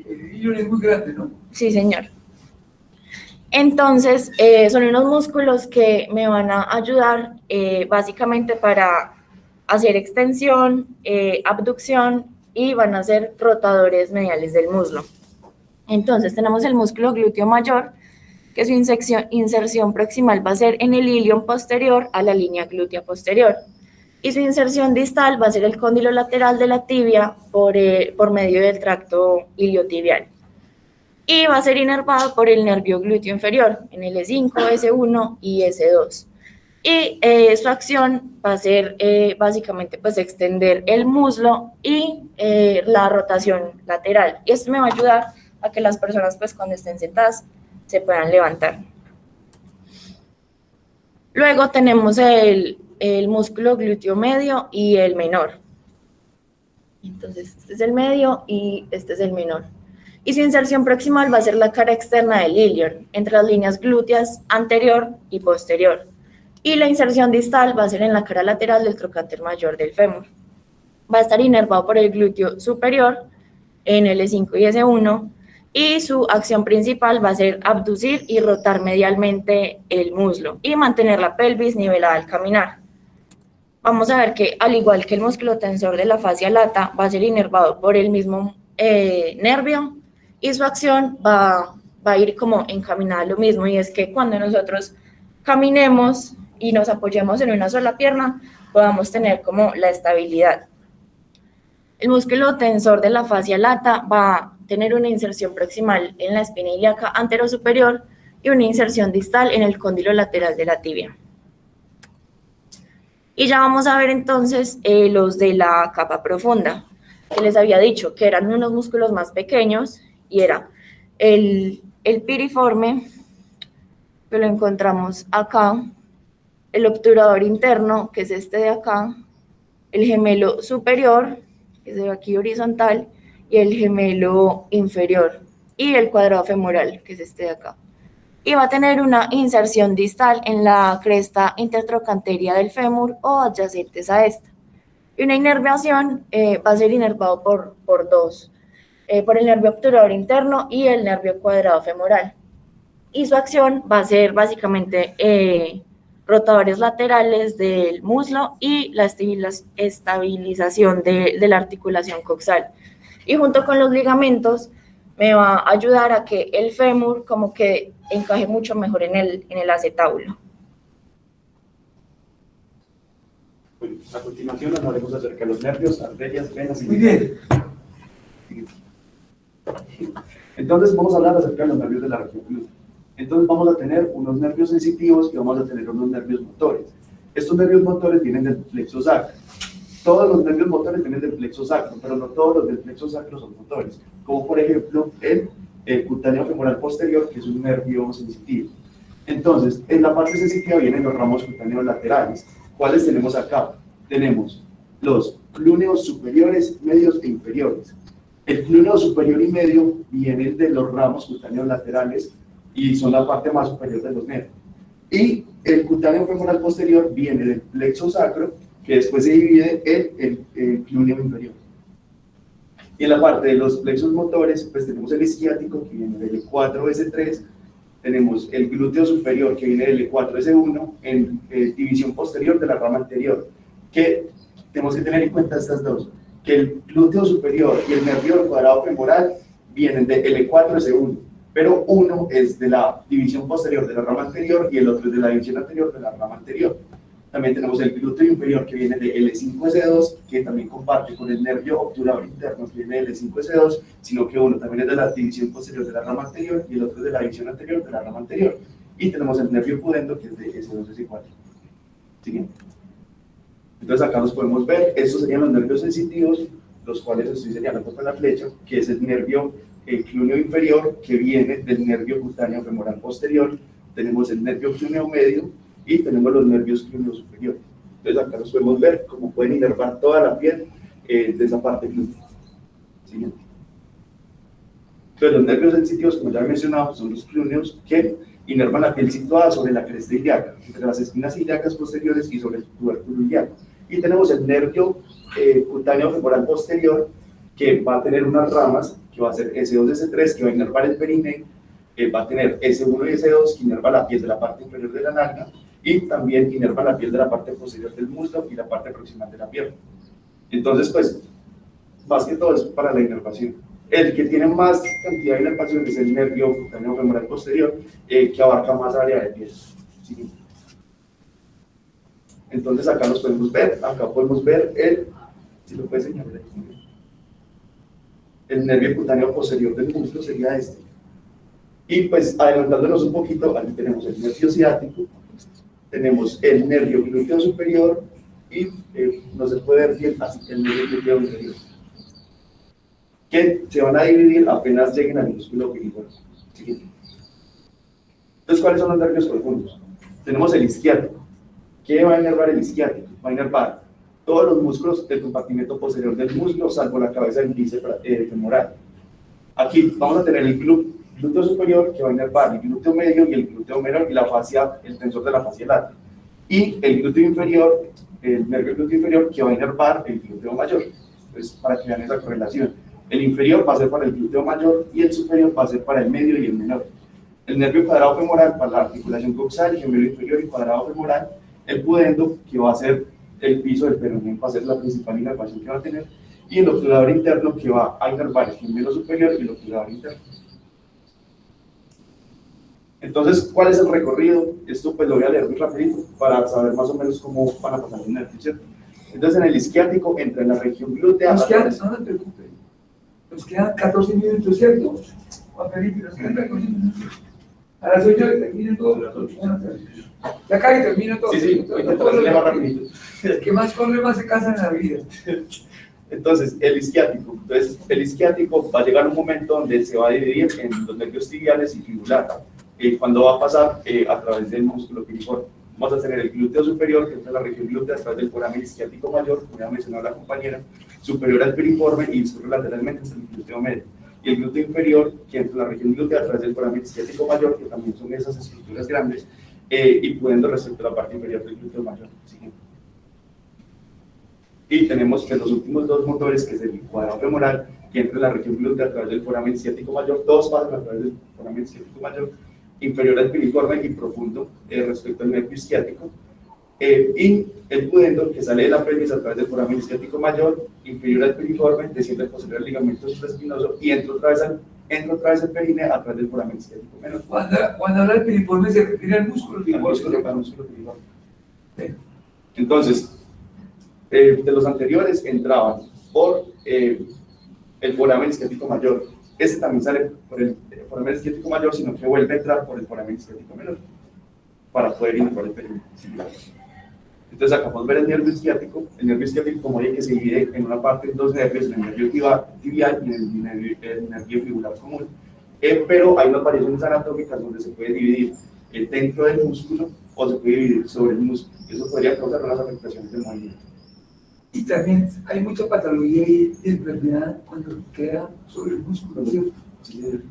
el ilion es muy grande, ¿no? Sí, señor. Entonces, son unos músculos que me van a ayudar básicamente para hacer extensión, abducción y van a ser rotadores mediales del muslo. Entonces, tenemos el músculo glúteo mayor, que su inserción proximal va a ser en el ilion posterior a la línea glútea posterior. Y su inserción distal va a ser el cóndilo lateral de la tibia por medio del tracto iliotibial. Y va a ser inervado por el nervio glúteo inferior, en el E5, S1 y S2. Y su acción va a ser básicamente pues extender el muslo y la rotación lateral. Y esto me va a ayudar a que las personas pues cuando estén sentadas se puedan levantar. Luego tenemos el músculo glúteo medio y el menor. Entonces este es el medio y este es el menor. Y su inserción proximal va a ser la cara externa del ilion, entre las líneas glúteas anterior y posterior. Y la inserción distal va a ser en la cara lateral del trocánter mayor del fémur. Va a estar inervado por el glúteo superior, en el E5 y S1, y su acción principal va a ser abducir y rotar medialmente el muslo y mantener la pelvis nivelada al caminar. Vamos a ver que, al igual que el músculo tensor de la fascia lata, va a ser inervado por el mismo nervio, y su acción va a ir como encaminada a lo mismo, y es que cuando nosotros caminemos y nos apoyemos en una sola pierna, podamos tener como la estabilidad. El músculo tensor de la fascia lata va a tener una inserción proximal en la espina ilíaca anterosuperior y una inserción distal en el cóndilo lateral de la tibia. Y ya vamos a ver entonces los de la capa profunda, que les había dicho que eran unos músculos más pequeños, y era el piriforme, que lo encontramos acá, el obturador interno, que es este de acá, el gemelo superior, que se ve aquí horizontal, y el gemelo inferior, y el cuadrado femoral, que es este de acá. Y va a tener una inserción distal en la cresta intertrocanteria del fémur o adyacentes a esta. Y una inervación va a ser inervado por dos, por el nervio obturador interno y el nervio cuadrado femoral. Y su acción va a ser básicamente rotadores laterales del muslo y la estabilización de la articulación coxal. Y junto con los ligamentos me va a ayudar a que el fémur como que encaje mucho mejor en el acetábulo. Bueno, a continuación hablaremos acerca de los nervios, arterias, venas y... Muy bien. Entonces vamos a hablar acerca de los nervios de la región glútea. Entonces vamos a tener unos nervios sensitivos y vamos a tener unos nervios motores. Estos nervios motores vienen del plexo sacro. Todos los nervios motores vienen del plexo sacro, pero no todos los del plexo sacro son motores. Como por ejemplo el cutáneo femoral posterior, que es un nervio sensitivo. Entonces, en la parte sensitiva vienen los ramos cutáneos laterales. ¿Cuáles tenemos acá? Tenemos los clúneos superiores, medios e inferiores. El clúneo superior y medio vienen de los ramos cutáneos laterales y son la parte más superior de los nervios. Y el cutáneo femoral posterior viene del plexo sacro, que después se divide en el clúneo inferior. Y en la parte de los plexos motores, pues tenemos el isquiático, que viene del E4-S3, tenemos el glúteo superior, que viene del E4-S1, en división posterior de la rama anterior, que tenemos que tener en cuenta estas dos, que el glúteo superior y el nervio cuadrado femoral vienen del E4-S1, pero uno es de la división posterior de la rama anterior y el otro es de la división anterior de la rama anterior. También tenemos el glúteo inferior, que viene de L5S2, que también comparte con el nervio obturador interno, que viene de L5S2, sino que uno también es de la división posterior de la rama anterior y el otro es de la división anterior de la rama anterior. Y tenemos el nervio pudendo, que es de S2S4. Siguiente. Entonces acá nos podemos ver, estos serían los nervios sensitivos, los cuales estoy señalando con la flecha, que es el nervio clúneo inferior, que viene del nervio cutáneo femoral posterior. Tenemos el nervio clúneo medio, y tenemos los nervios clúneos superiores. Entonces acá nos podemos ver cómo pueden inervar toda la piel de esa parte glútea. Siguiente. Entonces los nervios sensitivos, como ya he mencionado, son los clúneos que inervan la piel situada sobre la cresta ilíaca, entre las espinas ilíacas posteriores y sobre el tubérculo ilíaco. Y tenemos el nervio cutáneo femoral posterior, que va a tener unas ramas, que va a ser S2-S3, que va a inervar el perineo, va a tener S1 y S2, que inerva la piel de la parte inferior de la nalga, y también inerva la piel de la parte posterior del muslo y la parte proximal de la pierna. Entonces, pues, más que todo es para la inervación. El que tiene más cantidad de inervación es el nervio cutáneo femoral posterior, que abarca más área de piel. ¿Sí? Entonces, acá los podemos ver, si lo puedes señalar, el nervio cutáneo posterior del muslo sería este. Y pues, adelantándonos un poquito, aquí tenemos el nervio ciático, tenemos el nervio glúteo superior y no se puede ver bien así el nervio glúteo inferior, que se van a dividir apenas lleguen al músculo piriforme. Entonces, ¿cuáles son los nervios profundos? Tenemos el isquiático. ¿Qué va a inervar el isquiático? Va a inervar todos los músculos del compartimento posterior del muslo, salvo la cabeza del bíceps femoral. Aquí vamos a tener el glúteo superior, que va a inervar el glúteo medio y el glúteo menor y la fascia, el tensor de la fascia lata. Y el glúteo inferior, el nervio glúteo inferior, que va a inervar el glúteo mayor. Entonces, para que vean esa correlación. El inferior va a ser para el glúteo mayor y el superior va a ser para el medio y el menor. El nervio cuadrado femoral para la articulación coxal, gemelo inferior y cuadrado femoral. El pudendo, que va a ser el piso del peroneo, va a ser la principal inervación que va a tener. Y el obturador interno, que va a inervar el gemelo superior y el obturador interno. Entonces, ¿cuál es el recorrido? Esto pues lo voy a leer muy rapidito para saber más o menos cómo van a pasar los nervios, ¿cierto? Entonces, en el isquiático entra en la región glútea. Nos quedan, no te preocupes, nos quedan 14 minutos, ¿cierto? Juan Felipe, nos quedan 14 minutos. A las 8 termina todo, a las 8. Ya casi termina todo. Sí, sí, todo lo leo rapidito. El que más corre, más se casa en la vida. Entonces, el isquiático. Entonces, el isquiático va a llegar un momento donde se va a dividir en los nervios tibiales y fibular. Cuando va a pasar a través del músculo piriforme. Vamos a tener el glúteo superior, que entra en la región glútea a través del foramen isquiático mayor, como ya mencionó la compañera, superior al piriforme y discurre lateralmente entre el glúteo medio. Y el glúteo inferior, que entra en la región glútea a través del foramen isquiático mayor, que también son esas estructuras grandes, y pudiendo respecto a la parte inferior del glúteo mayor. Siguiente. Y tenemos que los últimos dos motores, que es el cuadrado femoral, que entra en la región glútea a través del foramen isquiático mayor, dos pasan a través del foramen isquiático mayor, inferior al piriforme y profundo respecto al nervio isquiático, y el pudendo, que sale de la pelvis a través del foramen isquiático mayor, inferior al piriforme, desciende posterior al ligamento supraespinoso y entra otra vez al perine a través del foramen isquiático menor. Cuando habla del piriforme se refiere al músculo piriforme. Al músculo piriforme. Entonces, de los anteriores entraban por el foramen isquiático mayor. Este también sale por el foramen isquiático mayor, sino que vuelve a entrar por el foramen isquiático menor para poder innervar el perine. Entonces acá podemos ver el nervio isquiático. El nervio isquiático, como dije, que se divide en una parte en dos nervios, en el nervio tibial y en el nervio fibular común. Pero hay unas variaciones anatómicas donde se puede dividir dentro del músculo o se puede dividir sobre el músculo. Eso podría causar unas afectaciones del movimiento. Y también hay mucha patología y enfermedad cuando queda sobre el músculo, ¿cierto? Sí.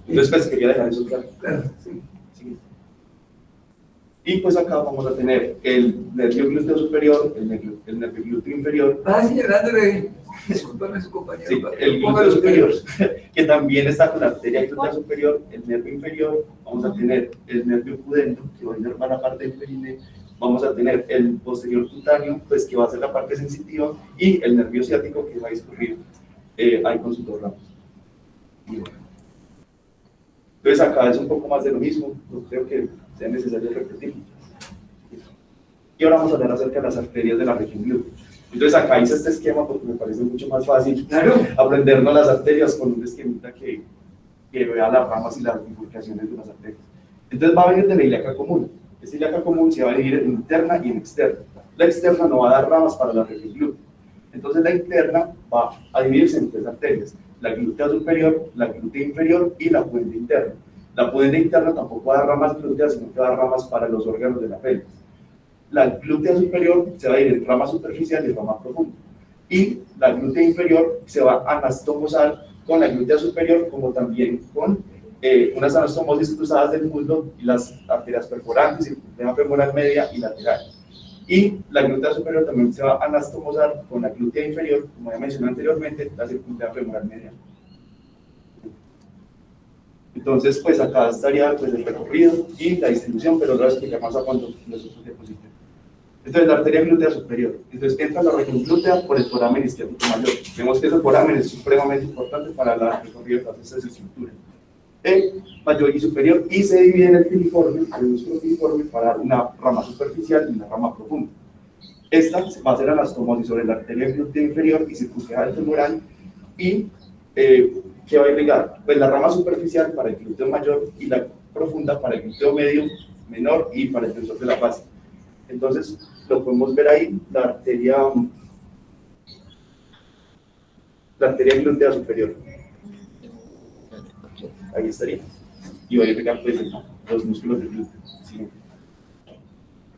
Entonces, pues quería dejar eso claro. Claro, sí. Sí. Y pues acá vamos a tener el nervio glúteo superior, el nervio glúteo inferior. Va señalándole, discúlpame su compañero. Sí, el glúteo superior, que también está con la arteria glútea superior, el nervio inferior. Vamos a tener el nervio pudendo, que va a inervar la parte del perine. Vamos a tener el posterior cutáneo, pues que va a ser la parte sensitiva, y el nervio ciático, que va a discurrir ahí con sus dos ramas. Y bueno. Entonces acá es un poco más de lo mismo, no creo que sea necesario repetirlo. Y ahora vamos a hablar acerca de las arterias de la región glútea. Entonces acá hice este esquema porque me parece mucho más fácil aprendernos las arterias con un esquemita que vea las ramas y las bifurcaciones de las arterias. Entonces va a venir de la ilíaca común. Esta ilíaca común se va a dividir en interna y en externa. La externa no va a dar ramas para la región glútea. Entonces la interna va a dividirse en tres arterias: la glútea superior, la glútea inferior y la pudenda interna. La pudenda interna tampoco va a dar ramas glúteas, sino que va a dar ramas para los órganos de la pelvis. La glútea superior se va a dividir en rama superficial y rama profunda. Y la glútea inferior se va a anastomosar con la glútea superior, como también con unas anastomosis cruzadas del muslo y las arterias perforantes, circunfleja femoral media y lateral. Y la glútea superior también se va a anastomosar con la glútea inferior, como ya mencioné anteriormente, la circunfleja femoral media. Entonces, pues acá estaría pues, el recorrido y la distribución, pero lo voy a explicar más a cuando nosotros depositemos. Entonces, la arteria glútea superior. Entonces, entra la región glútea por el foramen isquiático mayor. Vemos que ese foramen es supremamente importante para el recorrido de todas estas estructuras. Mayor y superior, y se divide en el piriforme, el músculo piriforme, para dar una rama superficial y una rama profunda. Esta va a hacer anastomosis sobre la arteria glútea inferior y circunfleja femoral, y ¿qué va a irrigar? Pues la rama superficial para el glúteo mayor y la profunda para el glúteo medio, menor y para el tensor de la base. Entonces, lo podemos ver ahí, la arteria glútea superior. Ahí estaría. Y va a irrigar pues, los músculos del glúteo. ¿Sí?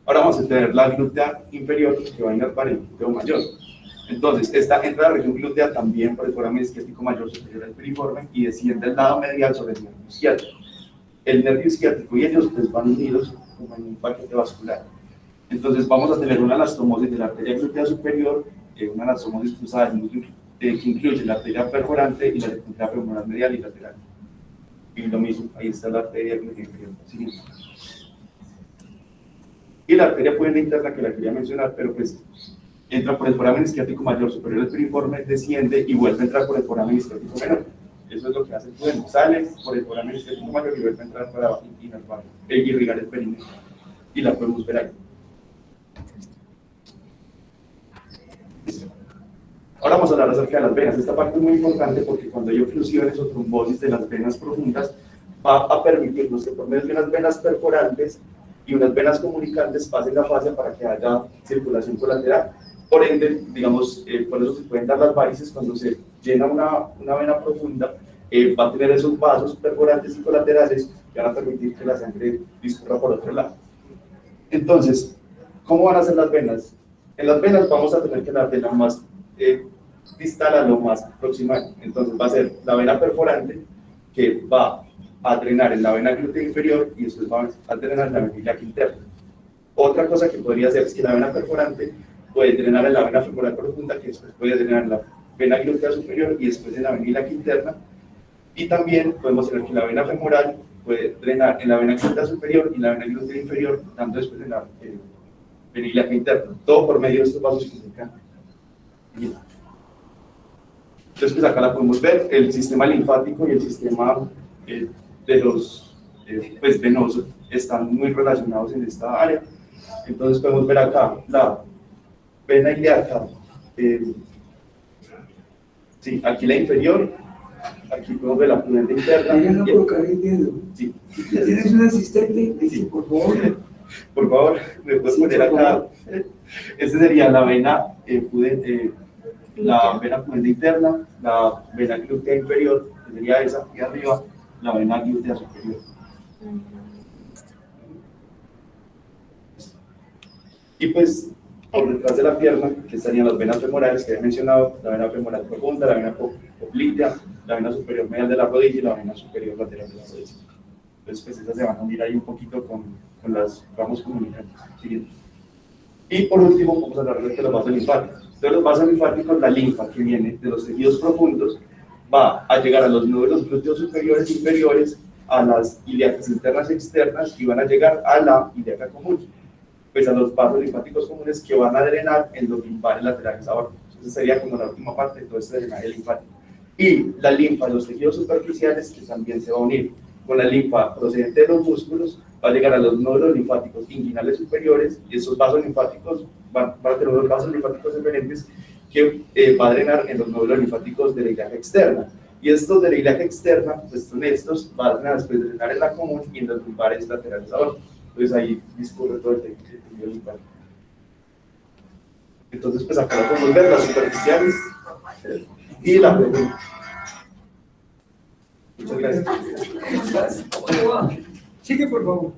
Ahora vamos a tener la glútea inferior, que va a inervar el glúteo mayor. Entonces, esta entra a la región glútea también por el foramen isquiático mayor superior al piriforme y desciende al lado medial sobre el nervio isquiático. El nervio isquiático y ellos pues, van unidos como en un paquete vascular. Entonces, vamos a tener una anastomosis de la arteria glútea superior, una anastomosis cruzada del muslo, que incluye la arteria perforante y la circunfleja femoral medial y lateral. Y lo mismo, ahí está la arteria glútea inferior. ¿Sí? Y la arteria pudenda interna, que la quería mencionar, pero pues entra por el foramen isquiático mayor superior al piriforme, desciende y vuelve a entrar por el foramen isquiático menor. Eso es lo que hace el pudendo. Sale por el foráneo externo mayor y vuelve a entrar para irrigar el perímetro. Y la podemos ver ahí. Ahora vamos a hablar acerca de las venas. Esta parte es muy importante porque cuando hay oclusiones o trombosis de las venas profundas, va a permitirnos que por medio de unas venas perforantes y unas venas comunicantes pasen la fascia para que haya circulación colateral. Por ende, digamos, por eso se pueden dar las varices cuando se llena una vena profunda, va a tener esos vasos perforantes y colaterales que van a permitir que la sangre discurra por otro lado. Entonces, ¿cómo van a ser las venas? En las venas vamos a tener que la vena más distal a lo más proximal. Entonces va a ser la vena perforante que va a drenar en la vena glútea inferior y después va a drenar en la vena ilíaca interna. Otra cosa que podría hacer es que la vena perforante puede drenar en la vena femoral profunda, que después puede drenar en la vena glútea superior y después en la vena ilíaca interna. Y también podemos tener que la vena femoral puede drenar en la vena glútea superior y en la vena glútea inferior, dando después en la vena ilíaca interna. Todo por medio de estos vasos que se encantan. Entonces, pues acá la podemos ver, el sistema linfático y el sistema de los pues, venosos están muy relacionados en esta área. Entonces podemos ver acá la vena ilíaca, sí, aquí la inferior, aquí podemos ver la pudenda interna. Ella no colocaré el dedo. Sí. ¿Tienes un asistente? Dice, por favor. Por favor, me puedes poner acá. Esta sería la vena la vena pudenda interna, la vena glútea inferior, que sería esa, y arriba, la vena glútea superior. Y pues, por detrás de la pierna, que estarían las venas femorales que he mencionado, la vena femoral profunda, la vena poplítea, la vena superior medial de la rodilla y la vena superior lateral de la rodilla. Entonces, pues esas se van a unir ahí un poquito con las ramos comunicantes. Siguiente. Y por último, vamos a hablar de los vasos linfáticos. Entonces, los vasos linfáticos, la linfa que viene de los tejidos profundos, va a llegar a los nódulos glúteos superiores e inferiores, a las ilíacas internas y externas, y van a llegar a la ilíaca común, pues a los vasos linfáticos comunes que van a drenar en los linfares laterales aórticos. Esa sería como la última parte de todo este drenaje linfático. Y la linfa de los tejidos superficiales, que también se va a unir con la linfa procedente de los músculos, va a llegar a los nódulos linfáticos inguinales superiores, y esos vasos linfáticos van a tener unos vasos linfáticos diferentes que va a drenar en los nódulos linfáticos de la ilíaca externa. Y estos de la ilíaca externa, pues son estos, van a después drenar en la común y en los linfares laterales aórticos. Entonces ahí discurre todo el tejido linfático. Entonces, pues acá lo podemos ver, las superficiales y la profunda. Muchas gracias. ¿Cómo te va? Sigue, por favor.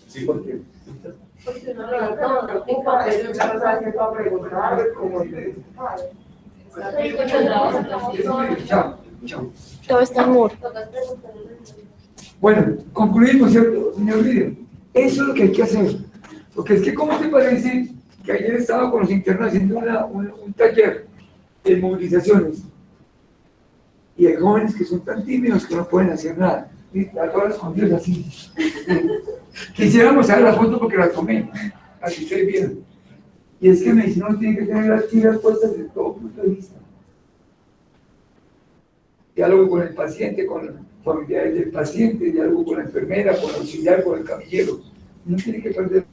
Sí, porque Chao, chao. Todo está en muro. Bueno, concluimos, ¿cierto, señor líder? Eso es lo que hay que hacer. Porque es que, ¿cómo te parece que ayer estaba con los internos haciendo un taller de movilizaciones? Y hay jóvenes que son tan tímidos que no pueden hacer nada. Y a todas escondidas así. Quisiéramos saber la foto porque la tomé. Así ustedes vieron. Y es que me dicen, no, tiene que tener las tiras puestas desde todo punto de vista. Diálogo con el paciente, con familiares del paciente, diálogo con la enfermera, con el auxiliar, con el camillero. No tiene que perder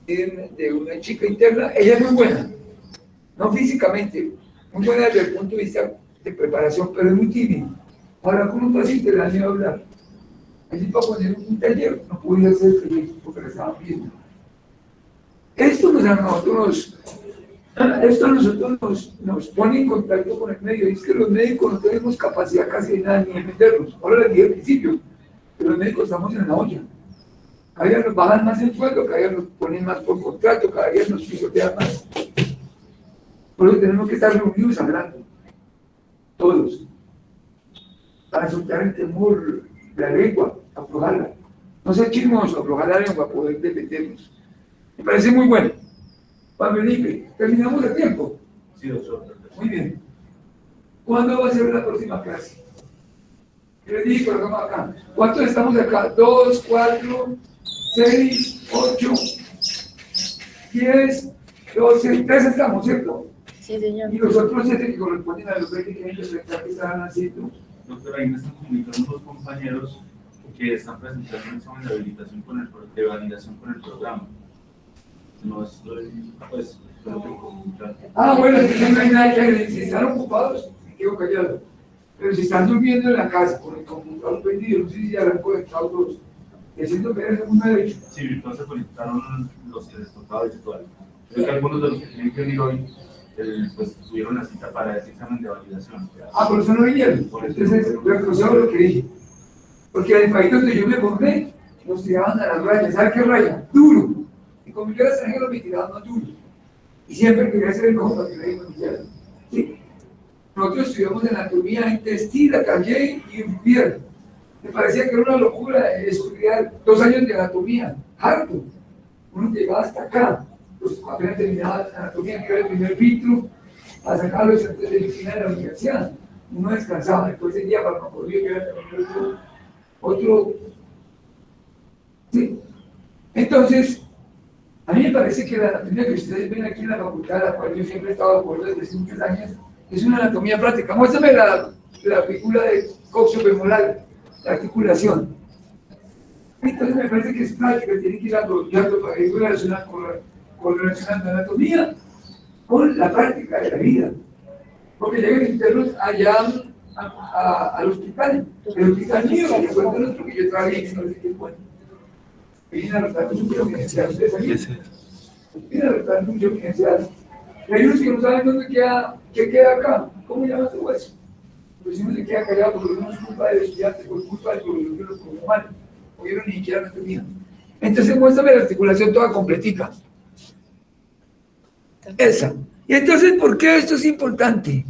de una chica interna. Ella es muy buena, no físicamente, muy buena desde el punto de vista de preparación, pero es muy tímida. Ahora con un paciente le da miedo hablar. Así para poner un taller no podía hacer feliz porque lo estaban viendo. Esto a nosotros nos pone en contacto con el medio. Es que los médicos no tenemos capacidad casi de nada ni de meternos. Ahora les dije al principio, que los médicos estamos en la olla. Cada día nos bajan más el sueldo, cada día nos ponen más por contrato, cada día nos pisotean más. Por eso tenemos que estar reunidos hablando, todos, para soltar el temor de la lengua, aflojarla. No ser chismoso, aflojar la lengua, poder defendernos. Me parece muy bueno. Juan Felipe, terminamos el tiempo. sí, doctor. Muy bien. ¿Cuándo va a ser la próxima clase? Yo les dije, colocamos acá. ¿Cuántos estamos acá? 2, 4, 6, 8, 10, 12, 13 estamos, ¿cierto? Sí, señor. Y los otros 7 que corresponden a los 20 que estaban haciendo. Doctor, ahí me están comunicando dos compañeros que están presentando un examen de habilitación de validación con el programa. No estoy, pues, creo que comunicar. Ah, bueno, entonces no hay nada que hacer. Si están ocupados, me quedo callado. Pero si están durmiendo en la casa con el computador prendido, no sé si ya han conectado todos, y haciendo ver el mundo derecho. Sí, virtual se conectaron los que les tocaba virtual. Creo que algunos de los que tienen que venir hoy, pues tuvieron la cita para ese examen de validación. Ah, por eso no vinieron. Entonces, retrocedemos lo que dije. Porque en el país donde yo me formé, nos tiraban a las rayas. ¿Sabes qué raya? Duro. Y como yo era extranjero, me tiraban más duro. Y siempre quería ser el combatiente mundial. ¿Sí? Nosotros estudiamos anatomía intestina, calle y pierna. Me parecía que era una locura estudiar 2 años de anatomía, harto. Uno llegaba hasta acá, pues apenas terminaba la anatomía, que era el primer filtro, a sacarlo antes de medicina de la universidad. Uno descansaba, después el día farmacología, que era también otro. Sí. Entonces, a mí me parece que la anatomía que ustedes ven aquí en la facultad, a la cual yo siempre he estado de acuerdo desde hace muchos años, es una anatomía práctica. Muéstrame la figura de coxo-femoral, la articulación. Entonces me parece que es práctica, tiene que ir aprovechando para ir relacionando anatomía con la práctica de la vida. Porque llegan internos allá al hospital, el hospital mío, que fue el otro que yo trabajé, no sé qué fue. Vienen a rotar mucho financiar, ustedes aquí. Vienen a rotar mucho financiar. Y hay unos que no saben dónde queda, qué queda acá. ¿Cómo llama todo eso? Pues si no se queda callado porque no es culpa del estudiante, por culpa del profesor que lo cogió mal. O yo ni siquiera no tenía. Entonces muéstrame la articulación toda completica. Esa. Y entonces, ¿por qué esto es importante?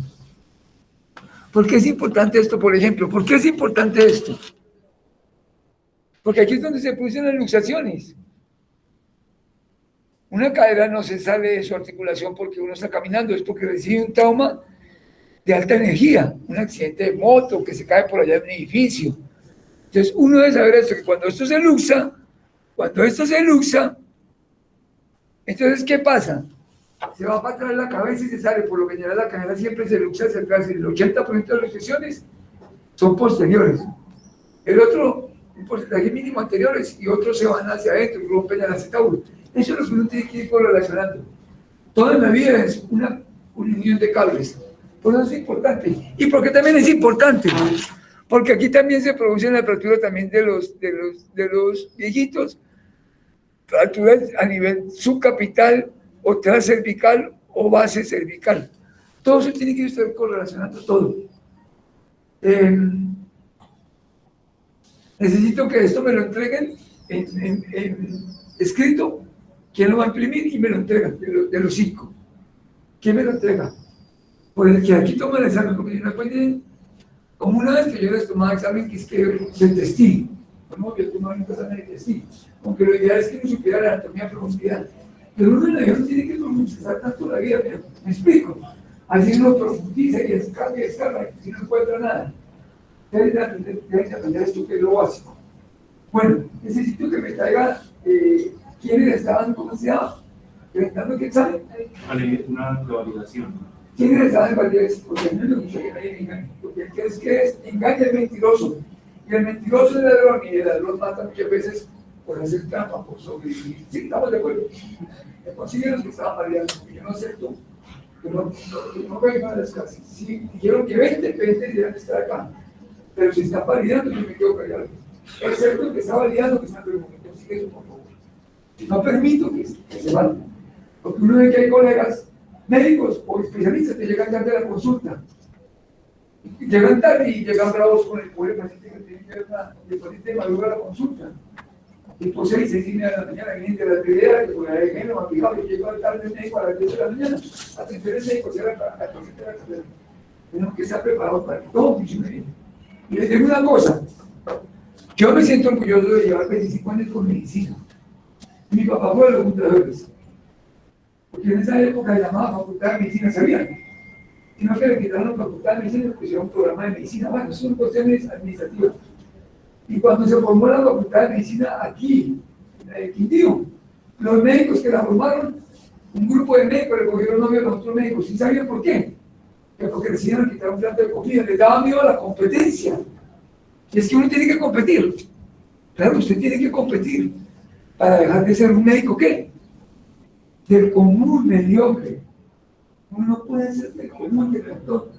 ¿Por qué es importante esto, por ejemplo? ¿Por qué es importante esto? Porque aquí es donde se producen las luxaciones. Una cadera no se sale de su articulación porque uno está caminando, es porque recibe un trauma de alta energía, un accidente de moto, que se cae por allá en un edificio. Entonces uno debe saber esto, que cuando esto se luxa, entonces ¿qué pasa? Se va para atrás la cabeza y se sale, por lo que general la cadera siempre se luxa hacia atrás, el 80% de las flexiones son posteriores. El otro, un porcentaje mínimo anteriores, y otros se van hacia adentro y rompen el acetábulo. Eso es lo que uno tiene que ir correlacionando. Toda la vida es una unión de cables. Por eso es importante. ¿Y por qué también es importante? Porque aquí también se produce la fractura también de los viejitos, fracturas a nivel subcapital o transcervical o base cervical. Todo eso tiene que estar correlacionando todo. Necesito que esto me lo entreguen en escrito. ¿Quién lo va a imprimir? Y me lo entregan, de los 5. ¿Quién me lo entrega? Pues el que aquí toma el examen, porque yo no puedo, como una vez que yo les tomaba examen, que es que del testigo, ¿no? Yo tomaba un examen de testigo, aunque lo ideal es que uno supiera la anatomía a profundidad. Pero uno en la vida no tiene que profundizar tanto la vida, pero me explico. Así uno profundiza y descarga, si no encuentra nada. Deben de aprender esto que es lo básico. Bueno, necesito que me traiga quiénes estaban, ¿cómo se llama? ¿Presentando qué examen? Una validación. ¿Quiénes estaban en validación? Porque a mí no me gusta que nadie me engañe. Porque el que es engaña es mentiroso. Y el mentiroso es ladrón, y el ladrón mata muchas veces por hacer trampa, por sobrevivir. Sí, estamos de acuerdo. Me consiguen los que estaban validando, porque yo no acepto. No vengan a las casas. Si dijeron que 20 deberían estar acá. Pero si están validando, yo me quedo callado. Excepto el que está validando, que está preguntando. Consigue eso, por favor. No permito que se valide. Porque uno ve que hay colegas médicos o especialistas que llegan tarde a la consulta. Llegan tarde y llegan bravos con el pobre paciente que tiene que ver el paciente madruga la consulta. Y por 6:30 de la mañana vienen de la pelea, que por la de me ha fijado que llegó tarde el médico a las 10 de la mañana. Atender el médico, cierra a las 7 de la carrera. Tenemos que estar preparados para que todo funcione bien. Y les digo una cosa, yo me siento orgulloso de llevar 25 años con medicina. Mi papá fue de los fundadores. Porque en esa época llamaba Facultad de Medicina, ¿sabían? sino que le quitaron la facultad de medicina y le pusieron un programa de medicina. Bueno, son cuestiones administrativas. Y cuando se formó la facultad de medicina aquí, en Quindío, los médicos que la formaron, un grupo de médicos le cogieron novio a los otros médicos. ¿Sí sabían por qué? Que porque decidieron quitar un plato de comida, les daba miedo a la competencia. Y es que uno tiene que competir. Claro, usted tiene que competir para dejar de ser un médico, ¿qué? Del común, mediocre. Uno no puede ser del común, del doctor.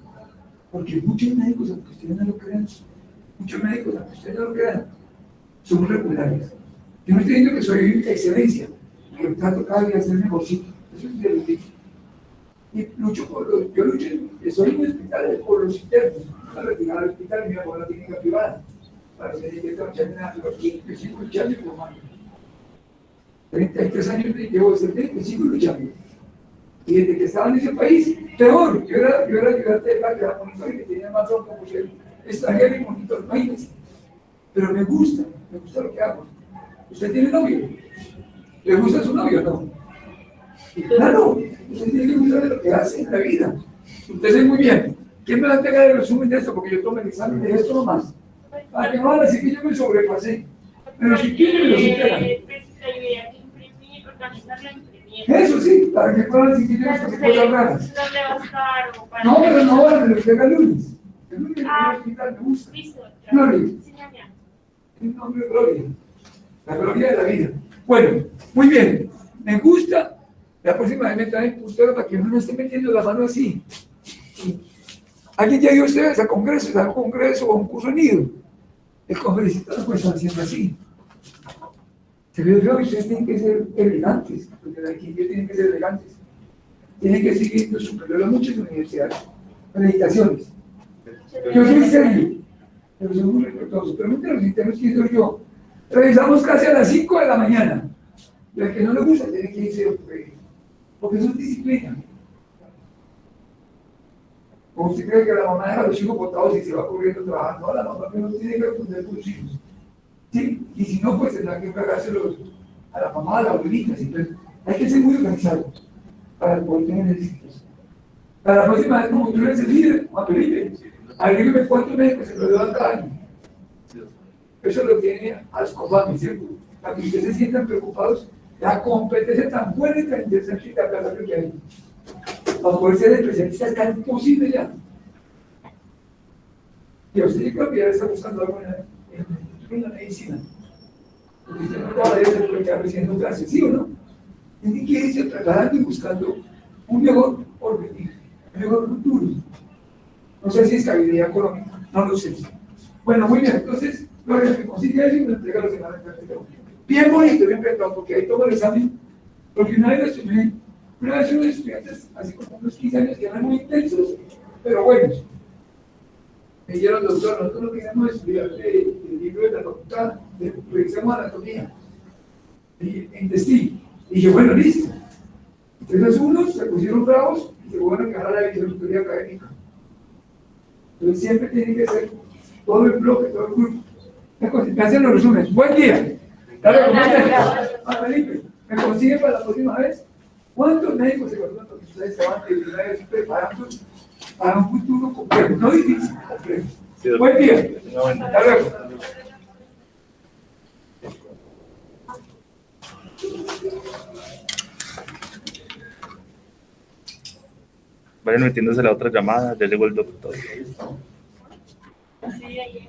Porque muchos médicos, aunque ustedes no lo crean, muchos médicos, aunque ustedes no lo crean, son regulares. Yo no estoy diciendo que soy excelencia, que trato cada día de ser mejorcito. Eso es de lo que y lucho por los, yo lucho, estoy en el hospital por los internos, para retirar al hospital y me voy a la clínica privada, para que se llegue a echar aquí, yo sigo luchando por más. 33 años llevo de servicio y sigo luchando. Y desde que estaba en ese país, peor, yo era ayudante de la que era monitor y que tenía más tronco por ser extranjero y monitor, imagínense. Pero me gusta lo que hago. ¿Usted tiene novio? ¿Le gusta su novio o no? Y claro, usted tiene que gustar de lo que hace en la vida. Entonces, muy bien. ¿Quién me va a entregar el resumen de esto? Porque yo tomo el examen de esto nomás. Para que no van a decir que yo me sobrepasé. Pero si quieren, me los entregan. La idea de imprimir, organizarla, imprimir. Eso sí, para que puedan decir que yo no estoy cosas raras. ¿Dónde va a estar? O para... No, pero no, me lo entrega el lunes. El lunes en el hospital me gusta. Listo. Gloria. Sí, ñaña. El nombre de Gloria. La gloria de la vida. Bueno, muy bien. Me gusta. La próxima vez me traen puntero para que uno no esté metiendo la mano así. ¿Alguien ya dio ustedes a congresos, a un congreso o a un curso nido? El congresista no puede estar haciendo así. Se ve feo y ustedes tienen que ser elegantes, porque la Quindío tienen que ser elegantes. Tienen que seguir lo superior a muchas universidades, acreditaciones. Yo soy serio, pero soy muy respetuoso. Pregúntenle a los internos quién soy yo. Revisamos casi a las 5 de la mañana. Y al que no le gusta tiene que irse, porque eso es disciplina. Como usted cree que la mamá deja a los hijos botados y se va corriendo trabajando, no, la mamá no tiene que responder por los hijos. ¿Sí? Y si no, pues tendrá que encargárselos a la mamá, a la abuelita. ¿Sí? Entonces, hay que ser muy organizado para poder tener éxitos. Para la próxima vez, como tú eres el líder, Juan Felipe, agrégueme cuántos médicos se lo dan cada año. Eso lo tiene Ascofami, ¿cierto? Para que ustedes se sientan preocupados, la competencia tan buena y tan interesante y tan plata que hay. Para poder ser especialista es tan imposible ya. Y a usted yo creo que ya está buscando algo en la medicina. Porque usted no todavía se puede quedar recibiendo clases, ¿sí o no? Tiene que irse trasladando y buscando un mejor porvenir, un mejor futuro. No sé si es estabilidad económica, no lo sé. Bueno, muy bien, entonces, Gloria, me consigue eso y me entrega la semana de bien bonito, bien pensado, porque ahí tomo el examen. Porque una vez unos estudiantes, así como unos 15 años, que eran muy intensos, pero buenos. Me dijeron, doctor, nosotros no queremos estudiar el libro de la facultad, revisamos anatomía, intestino. Y dije, bueno, listo. Entonces unos se pusieron bravos y se fueron a quedar a la vicerectoría académica. Entonces siempre tiene que ser todo el bloque, todo el grupo. Me hacen los resúmenes. Buen día. Felipe, ¿me consigue para la próxima vez? ¿Cuántos médicos se conocen porque ustedes se van de primera vez preparando para un futuro complejo? No difícil, complejo. Sí, buen día. Hasta luego. Vayan metiéndose la otra llamada, ya llegó el doctor. Sí, ahí.